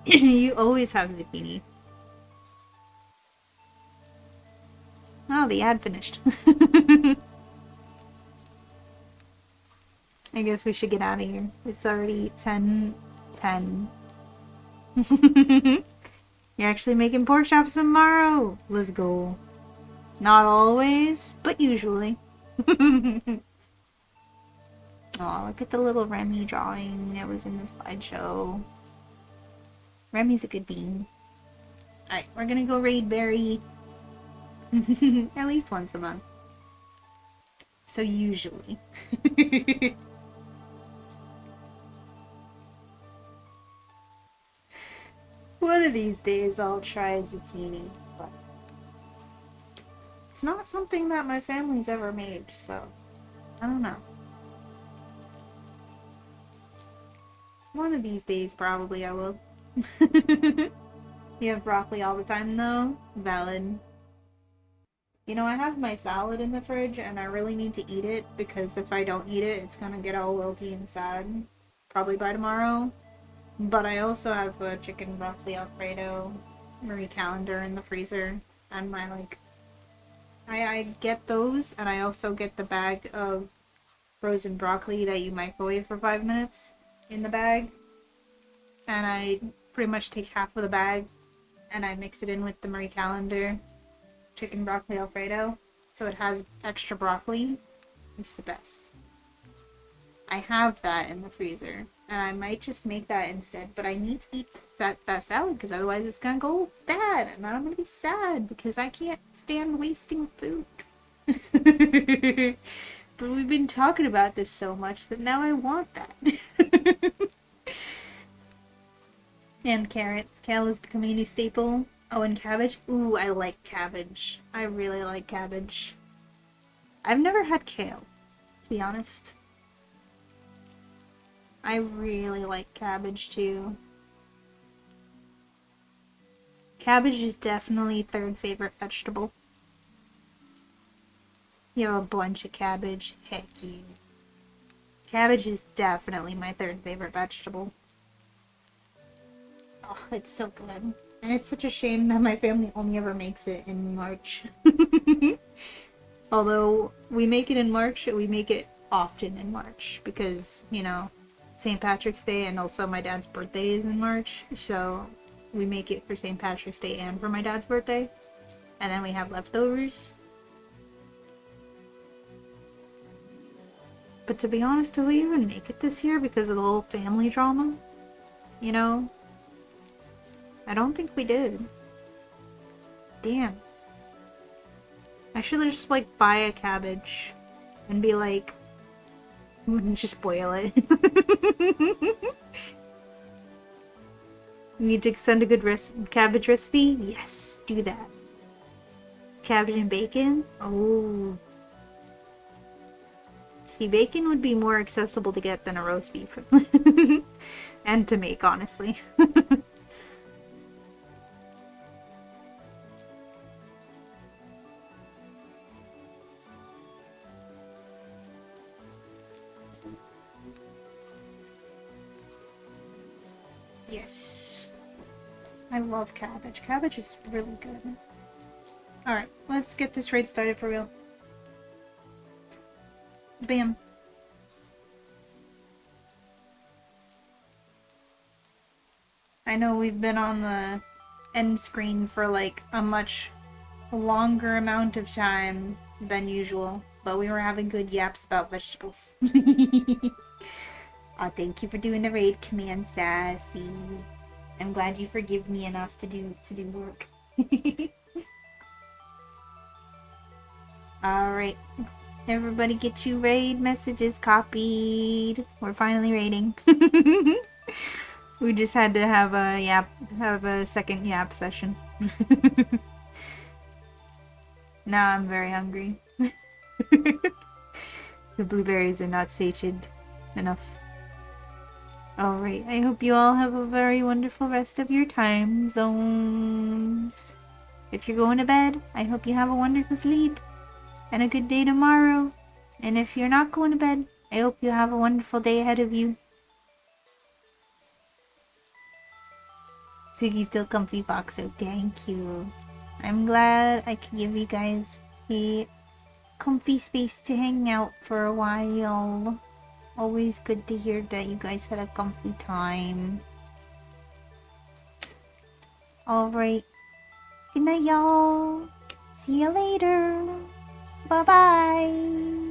You always have zucchini. Oh, the ad finished. I guess we should get out of here. It's already 10:10. You're actually making pork chops tomorrow. Let's go. Not always, but usually. Oh, look at the little Remy drawing that was in the slideshow. Remy's a good bean. Alright, we're gonna go raid Barry. At least once a month. So usually. One of these days I'll try zucchini, but it's not something that my family's ever made, so I don't know. One of these days probably I will. You have broccoli all the time though? Valid. You know, I have my salad in the fridge and I really need to eat it because if I don't eat it, it's gonna get all wilty and sad. Probably by tomorrow. But I also have a chicken broccoli alfredo Marie Calendar in the freezer. And my, like... I get those, and I also get the bag of frozen broccoli that you microwave for 5 minutes in the bag. And I pretty much take half of the bag and I mix it in with the Marie Calendar chicken broccoli alfredo, so it has extra broccoli. It's the best. I have that in the freezer, and I might just make that instead, but I need to eat that salad because otherwise it's gonna go bad, and I'm gonna be sad because I can't stand wasting food. But we've been talking about this so much that now I want that. And carrots. Kale is becoming a new staple. Oh, and cabbage? Ooh, I like cabbage. I really like cabbage. I've never had kale, to be honest. I really like cabbage, too. Cabbage is definitely third favorite vegetable. You have a bunch of cabbage. Heck yeah. Cabbage is definitely my third favorite vegetable. Oh, it's so good. And it's such a shame that my family only ever makes it in March. Although we make it in March, we make it often in March because, you know, St. Patrick's Day and also my dad's birthday is in March. So we make it for St. Patrick's Day and for my dad's birthday. And then we have leftovers. But to be honest, do we even make it this year because of the whole family drama? You know? I don't think we did. Damn. I should just, like, buy a cabbage and be like, just boil it. You need to send a good cabbage recipe? Yes, do that. Cabbage and bacon? Oh. See, bacon would be more accessible to get than a roast beef. And to make, honestly. Yes. I love cabbage. Cabbage is really good. Alright, let's get this raid started for real. Bam. I know we've been on the end screen for like a much longer amount of time than usual, but we were having good yaps about vegetables. Oh, thank you for doing the raid command, Sassy. I'm glad you forgive me enough to do work. Alright. Everybody get you raid messages copied. We're finally raiding. We just had to have a second yap session. Now I'm very hungry. The blueberries are not satiated enough. Alright, I hope you all have a very wonderful rest of your time zones. If you're going to bed, I hope you have a wonderful sleep and a good day tomorrow. And if you're not going to bed, I hope you have a wonderful day ahead of you. Ziggy's still comfy, Foxo. Thank you. I'm glad I could give you guys a comfy space to hang out for a while. Always good to hear that you guys had a comfy time. Alright. Good night, y'all. See you later. Bye-bye.